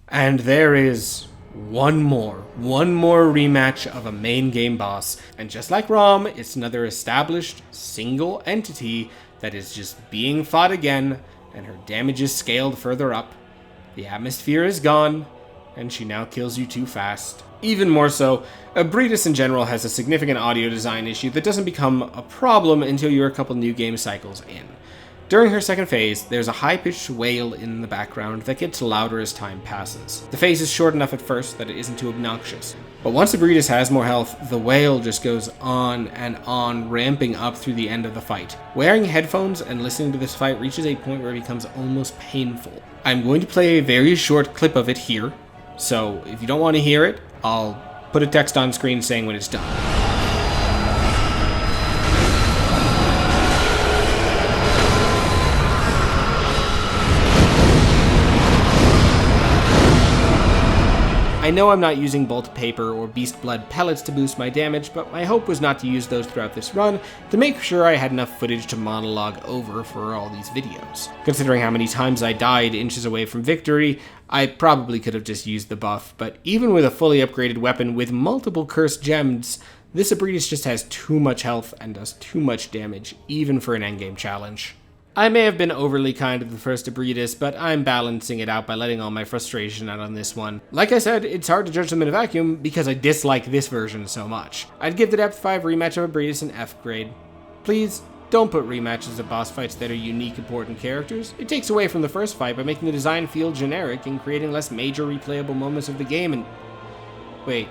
And there is one more rematch of a main game boss, and just like Rom, it's another established single entity that is just being fought again, and her damage is scaled further up. The atmosphere is gone, and she now kills you too fast. Even more so, Ebrietas in general has a significant audio design issue that doesn't become a problem until you're a couple new game cycles in. During her second phase, there's a high-pitched wail in the background that gets louder as time passes. The phase is short enough at first that it isn't too obnoxious. But once Ebrietas has more health, the wail just goes on and on, ramping up through the end of the fight. Wearing headphones and listening to this fight reaches a point where it becomes almost painful. I'm going to play a very short clip of it here, so if you don't want to hear it, I'll put a text on screen saying when it's done. I know I'm not using bolt paper or beast blood pellets to boost my damage, but my hope was not to use those throughout this run to make sure I had enough footage to monologue over for all these videos. Considering how many times I died inches away from victory, I probably could have just used the buff, but even with a fully upgraded weapon with multiple cursed gems, this Ebrietas just has too much health and does too much damage, even for an endgame challenge. I may have been overly kind to the first Ebrietas, but I'm balancing it out by letting all my frustration out on this one. Like I said, it's hard to judge them in a vacuum because I dislike this version so much. I'd give the Depth 5 rematch of Ebrietas an F grade. Please, don't put rematches of boss fights that are unique, important characters. It takes away from the first fight by making the design feel generic and creating less major replayable moments of the game and... Wait,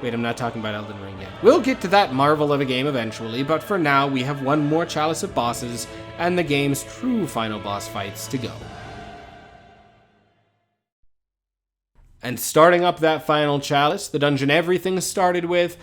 I'm not talking about Elden Ring yet. We'll get to that marvel of a game eventually, but for now, we have one more Chalice of bosses, and the game's true final boss fights to go. And starting up that final Chalice, the dungeon everything started with,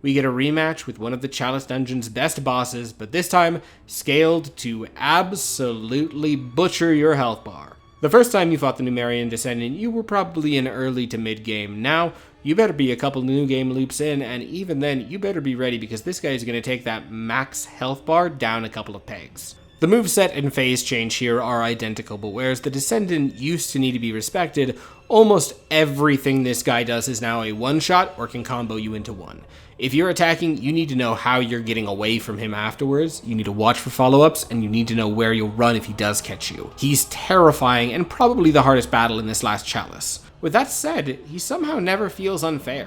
we get a rematch with one of the Chalice Dungeon's best bosses, but this time, scaled to absolutely butcher your health bar. The first time you fought the Pthumerian Descendant, you were probably in early to mid-game. Now, you better be a couple new game loops in, and even then, you better be ready because this guy is going to take that max health bar down a couple of pegs. The moveset and phase change here are identical, but whereas the Descendant used to need to be respected, almost everything this guy does is now a one-shot or can combo you into one. If you're attacking, you need to know how you're getting away from him afterwards, you need to watch for follow-ups, and you need to know where you'll run if he does catch you. He's terrifying and probably the hardest battle in this last Chalice. With that said, he somehow never feels unfair.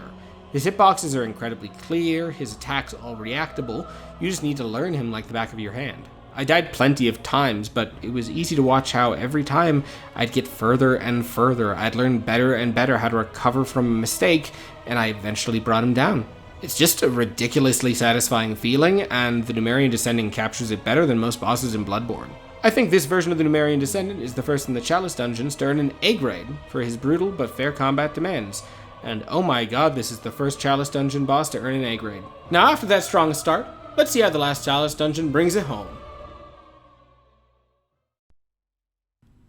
His hitboxes are incredibly clear, his attacks all reactable, you just need to learn him like the back of your hand. I died plenty of times, but it was easy to watch how every time I'd get further and further, I'd learn better and better how to recover from a mistake, and I eventually brought him down. It's just a ridiculously satisfying feeling, and the Pthumerian Descendant captures it better than most bosses in Bloodborne. I think this version of the Pthumerian Descendant is the first in the Chalice Dungeons to earn an A grade for his brutal but fair combat demands. And oh my god, this is the first Chalice Dungeon boss to earn an A grade. Now after that strong start, let's see how the last Chalice Dungeon brings it home.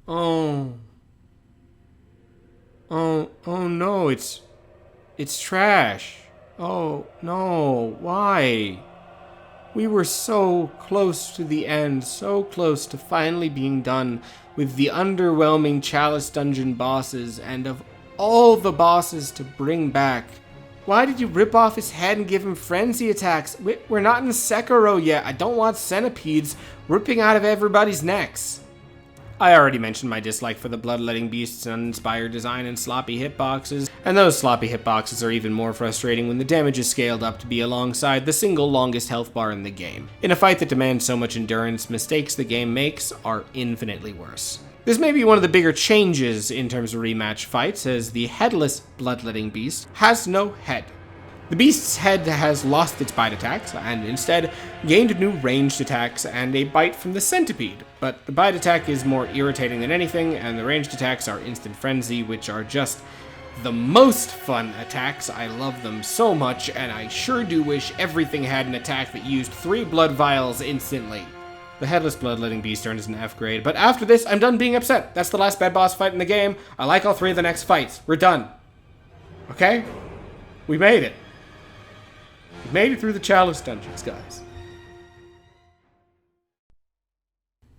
Oh no, it's trash. Oh no, why? We were so close to the end, so close to finally being done with the underwhelming Chalice Dungeon bosses, and of all the bosses to bring back, why did you rip off his head and give him frenzy attacks? We're not in Sekiro yet. I don't want centipedes ripping out of everybody's necks. I already mentioned my dislike for the Bloodletting Beast's uninspired design and sloppy hitboxes, and those sloppy hitboxes are even more frustrating when the damage is scaled up to be alongside the single longest health bar in the game. In a fight that demands so much endurance, mistakes the game makes are infinitely worse. This may be one of the bigger changes in terms of rematch fights, as the headless Bloodletting Beast has no head. The beast's head has lost its bite attacks, and instead gained new ranged attacks and a bite from the centipede. But the bite attack is more irritating than anything, and the ranged attacks are instant frenzy, which are just the most fun attacks. I love them so much, and I sure do wish everything had an attack that used 3 blood vials instantly. The headless Bloodletting Beast earns an F grade, but after this, I'm done being upset. That's the last bad boss fight in the game. I like all 3 of the next fights. We're done. Okay? We made it. We made it through the Chalice Dungeons, guys.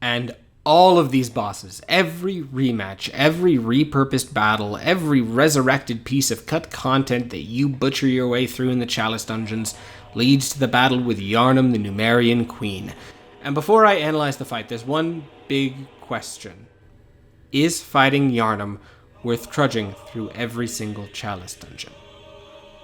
And all of these bosses, every rematch, every repurposed battle, every resurrected piece of cut content that you butcher your way through in the Chalice Dungeons leads to the battle with Yharnam, the Pthumerian Queen. And before I analyze the fight, there's one big question. Is fighting Yharnam worth trudging through every single Chalice Dungeon?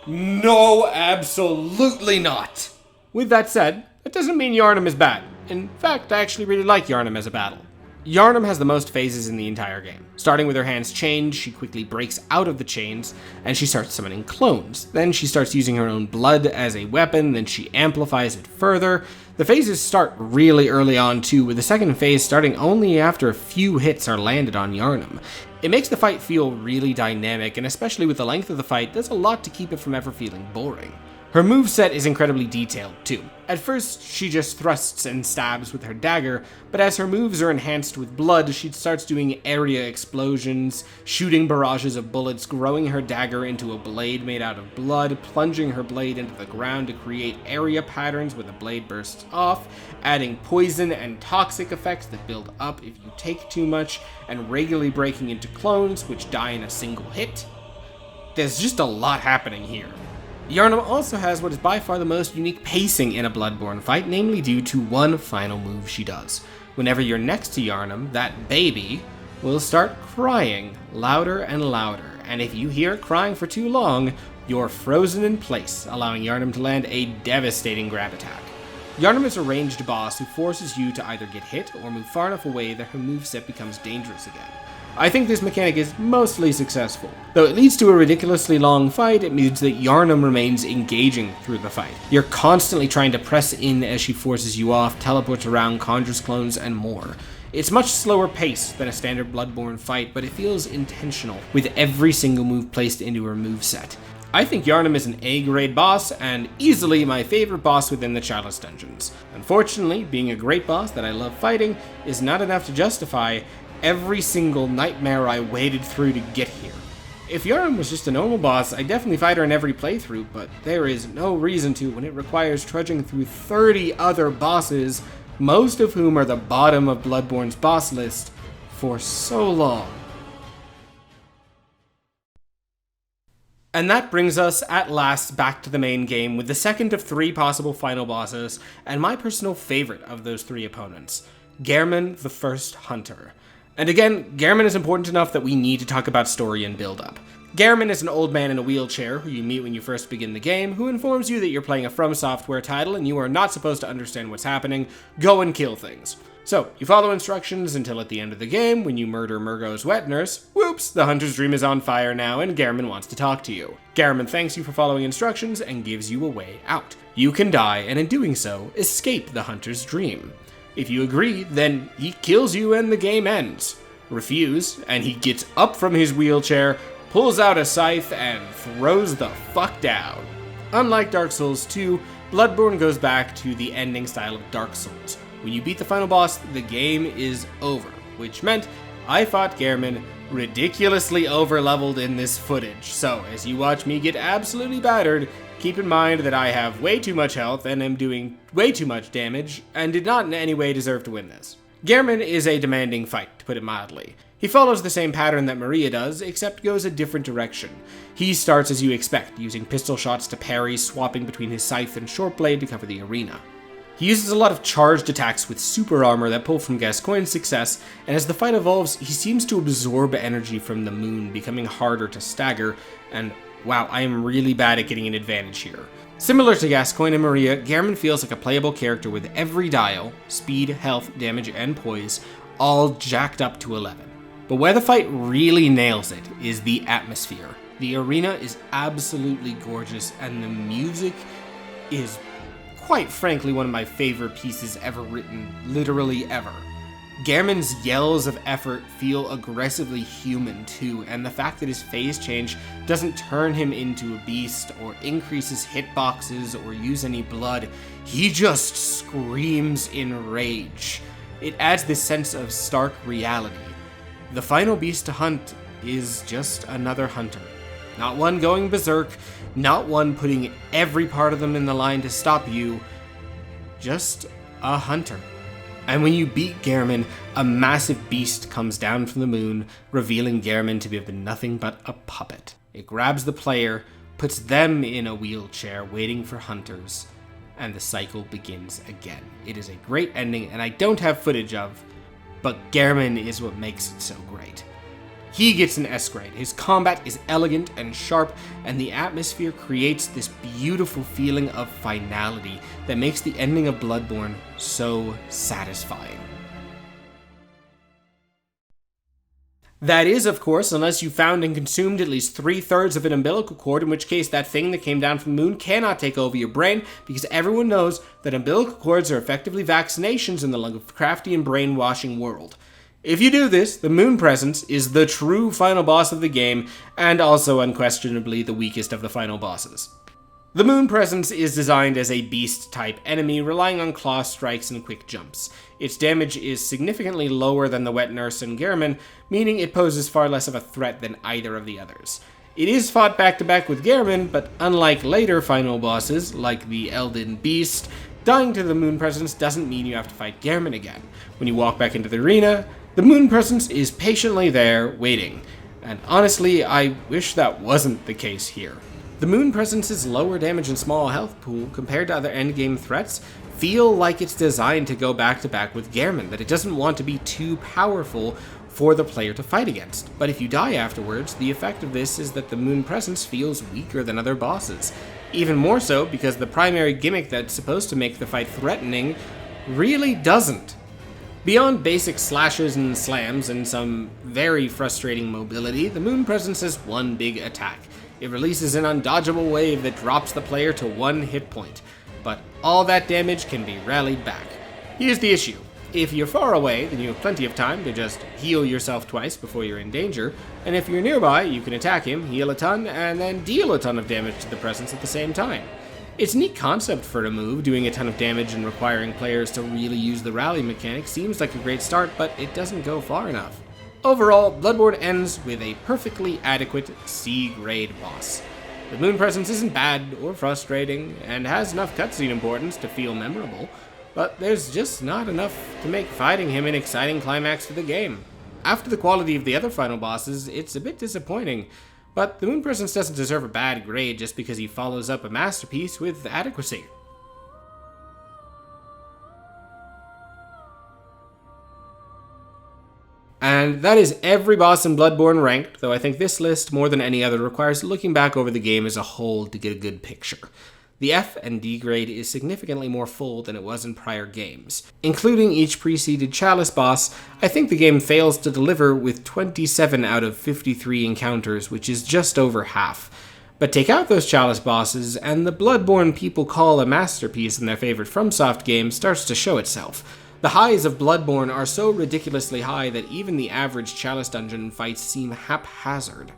No, absolutely not! With that said, that doesn't mean Yharnam is bad. In fact, I actually really like Yharnam as a battle. Yharnam has the most phases in the entire game. Starting with her hands chained, she quickly breaks out of the chains, and she starts summoning clones. Then she starts using her own blood as a weapon, then she amplifies it further. The phases start really early on too, with the second phase starting only after a few hits are landed on Yharnam. It makes the fight feel really dynamic, and especially with the length of the fight, there's a lot to keep it from ever feeling boring. Her moveset is incredibly detailed, too. At first, she just thrusts and stabs with her dagger, but as her moves are enhanced with blood, she starts doing area explosions, shooting barrages of bullets, growing her dagger into a blade made out of blood, plunging her blade into the ground to create area patterns where the blade bursts off, adding poison and toxic effects that build up if you take too much, and regularly breaking into clones, which die in a single hit. There's just a lot happening here. Yharnam also has what is by far the most unique pacing in a Bloodborne fight, namely due to one final move she does. Whenever you're next to Yharnam, that baby will start crying louder and louder, and if you hear it crying for too long, you're frozen in place, allowing Yharnam to land a devastating grab attack. Yharnam is a ranged boss who forces you to either get hit or move far enough away that her moveset becomes dangerous again. I think this mechanic is mostly successful. Though it leads to a ridiculously long fight, it means that Yharnam remains engaging through the fight. You're constantly trying to press in as she forces you off, teleports around, conjures clones, and more. It's much slower pace than a standard Bloodborne fight, but it feels intentional, with every single move placed into her moveset. I think Yharnam is an A-grade boss, and easily my favorite boss within the Chalice Dungeons. Unfortunately, being a great boss that I love fighting is not enough to justify every single nightmare I waded through to get here. If Yharnam was just a normal boss, I'd definitely fight her in every playthrough, but there is no reason to when it requires trudging through 30 other bosses, most of whom are the bottom of Bloodborne's boss list, for so long. And that brings us, at last, back to the main game with the second of 3 possible final bosses, and my personal favorite of those 3 opponents, Gehrman the First Hunter. And again, Gehrman is important enough that we need to talk about story and build-up. Gehrman is an old man in a wheelchair who you meet when you first begin the game, who informs you that you're playing a From Software title and you are not supposed to understand what's happening. Go and kill things. So, you follow instructions until at the end of the game, when you murder Mergo's wet nurse, whoops, the hunter's dream is on fire now and Gehrman wants to talk to you. Gehrman thanks you for following instructions and gives you a way out. You can die, and in doing so, escape the hunter's dream. If you agree, then he kills you and the game ends. Refuse, and he gets up from his wheelchair, pulls out a scythe, and throws the fuck down. Unlike Dark Souls 2, Bloodborne goes back to the ending style of Dark Souls. When you beat the final boss, the game is over, which meant I fought Gehrman ridiculously over-leveled in this footage. So, as you watch me get absolutely battered, keep in mind that I have way too much health and am doing way too much damage, and did not in any way deserve to win this. Gehrman is a demanding fight, to put it mildly. He follows the same pattern that Maria does, except goes a different direction. He starts as you expect, using pistol shots to parry, swapping between his scythe and short blade to cover the arena. He uses a lot of charged attacks with super armor that pull from Gascoigne's success, and as the fight evolves, he seems to absorb energy from the moon, becoming harder to stagger, and wow, I am really bad at getting an advantage here. Similar to Gascoigne and Maria, Gehrman feels like a playable character with every dial, speed, health, damage, and poise, all jacked up to 11. But where the fight really nails it is the atmosphere. The arena is absolutely gorgeous, and the music is, quite frankly, one of my favorite pieces ever written, literally ever. Gehrman's yells of effort feel aggressively human too, and the fact that his phase change doesn't turn him into a beast or increase his hitboxes or use any blood, he just screams in rage. It adds this sense of stark reality. The final beast to hunt is just another hunter. Not one going berserk, not one putting every part of them in the line to stop you, just a hunter. And when you beat Gehrman, a massive beast comes down from the moon, revealing Gehrman to be nothing but a puppet. It grabs the player, puts them in a wheelchair waiting for hunters, and the cycle begins again. It is a great ending, and I don't have footage of, but Gehrman is what makes it so great. He gets an S grade. His combat is elegant and sharp, and the atmosphere creates this beautiful feeling of finality that makes the ending of Bloodborne so satisfying. That is, of course, unless you found and consumed at least 3/3 of an umbilical cord, in which case that thing that came down from the moon cannot take over your brain, because everyone knows that umbilical cords are effectively vaccinations in the Lovecraftian brainwashing world. If you do this, the Moon Presence is the true final boss of the game, and also unquestionably the weakest of the final bosses. The Moon Presence is designed as a beast-type enemy, relying on claw strikes and quick jumps. Its damage is significantly lower than the Wet Nurse and Gehrman, meaning it poses far less of a threat than either of the others. It is fought back-to-back with Gehrman, but unlike later final bosses, like the Elden Beast, dying to the Moon Presence doesn't mean you have to fight Gehrman again. When you walk back into the arena, the Moon Presence is patiently there, waiting. And honestly, I wish that wasn't the case here. The Moon Presence's lower damage and small health pool, compared to other endgame threats, feel like it's designed to go back-to-back with Gehrman, that it doesn't want to be too powerful for the player to fight against. But if you die afterwards, the effect of this is that the Moon Presence feels weaker than other bosses. Even more so because the primary gimmick that's supposed to make the fight threatening really doesn't. Beyond basic slashes and slams and some very frustrating mobility, the Moon Presence has one big attack. It releases an undodgeable wave that drops the player to 1 hit point, but all that damage can be rallied back. Here's the issue. If you're far away, then you have plenty of time to just heal yourself twice before you're in danger, and if you're nearby, you can attack him, heal a ton, and then deal a ton of damage to the Presence at the same time. It's a neat concept for a move. Doing a ton of damage and requiring players to really use the rally mechanic seems like a great start, but it doesn't go far enough. Overall, Bloodborne ends with a perfectly adequate C-grade boss. The Moon Presence isn't bad or frustrating, and has enough cutscene importance to feel memorable, but there's just not enough to make fighting him an exciting climax to the game. After the quality of the other final bosses, it's a bit disappointing, but the Moon Presence doesn't deserve a bad grade just because he follows up a masterpiece with adequacy. And that is every boss in Bloodborne ranked, though I think this list, more than any other, requires looking back over the game as a whole to get a good picture. The F and D grade is significantly more full than it was in prior games. Including each preceded Chalice boss, I think the game fails to deliver with 27 out of 53 encounters, which is just over half. But take out those Chalice bosses, and the Bloodborne people call a masterpiece in their favorite FromSoft game starts to show itself. The highs of Bloodborne are so ridiculously high that even the average Chalice Dungeon fights seem haphazard.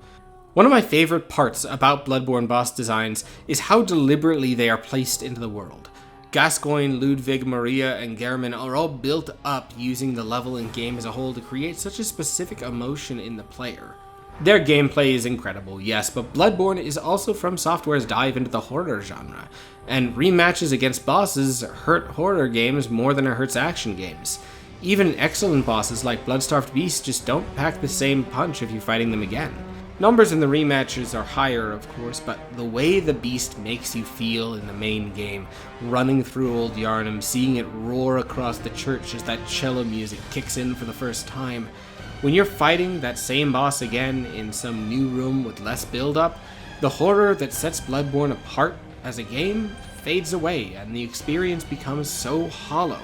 One of my favorite parts about Bloodborne boss designs is how deliberately they are placed into the world. Gascoigne, Ludwig, Maria, and Gehrman are all built up using the level and game as a whole to create such a specific emotion in the player. Their gameplay is incredible, yes, but Bloodborne is also from Software's dive into the horror genre, and rematches against bosses hurt horror games more than it hurts action games. Even excellent bosses like Bloodstarved Beast just don't pack the same punch if you're fighting them again. Numbers in the rematches are higher, of course, but the way the Beast makes you feel in the main game, running through Old Yharnam, seeing it roar across the church as that cello music kicks in for the first time, when you're fighting that same boss again in some new room with less build-up, the horror that sets Bloodborne apart as a game fades away, and the experience becomes so hollow,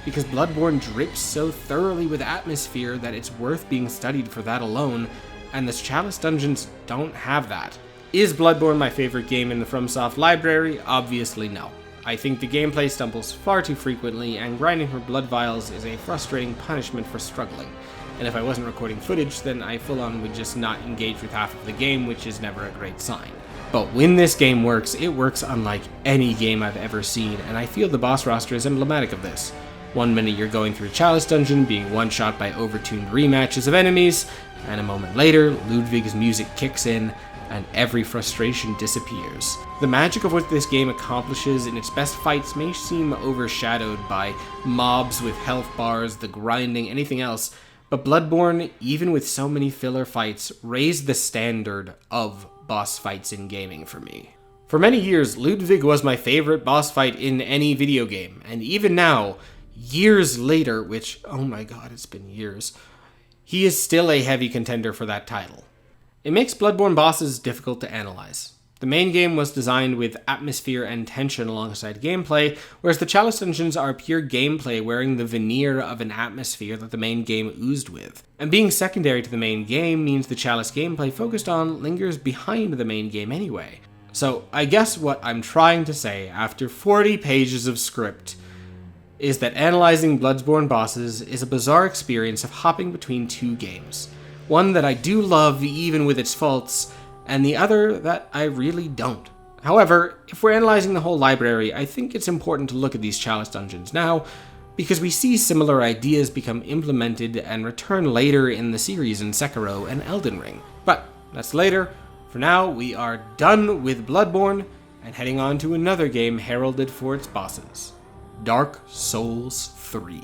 because Bloodborne drips so thoroughly with atmosphere that it's worth being studied for that alone, and the Chalice Dungeons don't have that. Is Bloodborne my favorite game in the FromSoft library? Obviously no. I think the gameplay stumbles far too frequently, and grinding for blood vials is a frustrating punishment for struggling. And if I wasn't recording footage, then I full-on would just not engage with half of the game, which is never a great sign. But when this game works, it works unlike any game I've ever seen, and I feel the boss roster is emblematic of this. One minute you're going through a Chalice Dungeon, being one-shot by overtuned rematches of enemies, and a moment later, Ludwig's music kicks in, and every frustration disappears. The magic of what this game accomplishes in its best fights may seem overshadowed by mobs with health bars, the grinding, anything else, but Bloodborne, even with so many filler fights, raised the standard of boss fights in gaming for me. For many years, Ludwig was my favorite boss fight in any video game, and even now, years later, which, oh my god, it's been years, he is still a heavy contender for that title. It makes Bloodborne bosses difficult to analyze. The main game was designed with atmosphere and tension alongside gameplay, whereas the Chalice Dungeons are pure gameplay wearing the veneer of an atmosphere that the main game oozed with. And being secondary to the main game means the Chalice gameplay focused on lingers behind the main game anyway. So I guess what I'm trying to say after 40 pages of script is that analyzing Bloodborne bosses is a bizarre experience of hopping between two games. One that I do love even with its faults, and the other that I really don't. However, if we're analyzing the whole library, I think it's important to look at these Chalice Dungeons now, because we see similar ideas become implemented and return later in the series in Sekiro and Elden Ring. But that's later. For now, we are done with Bloodborne, and heading on to another game heralded for its bosses, Dark Souls 3.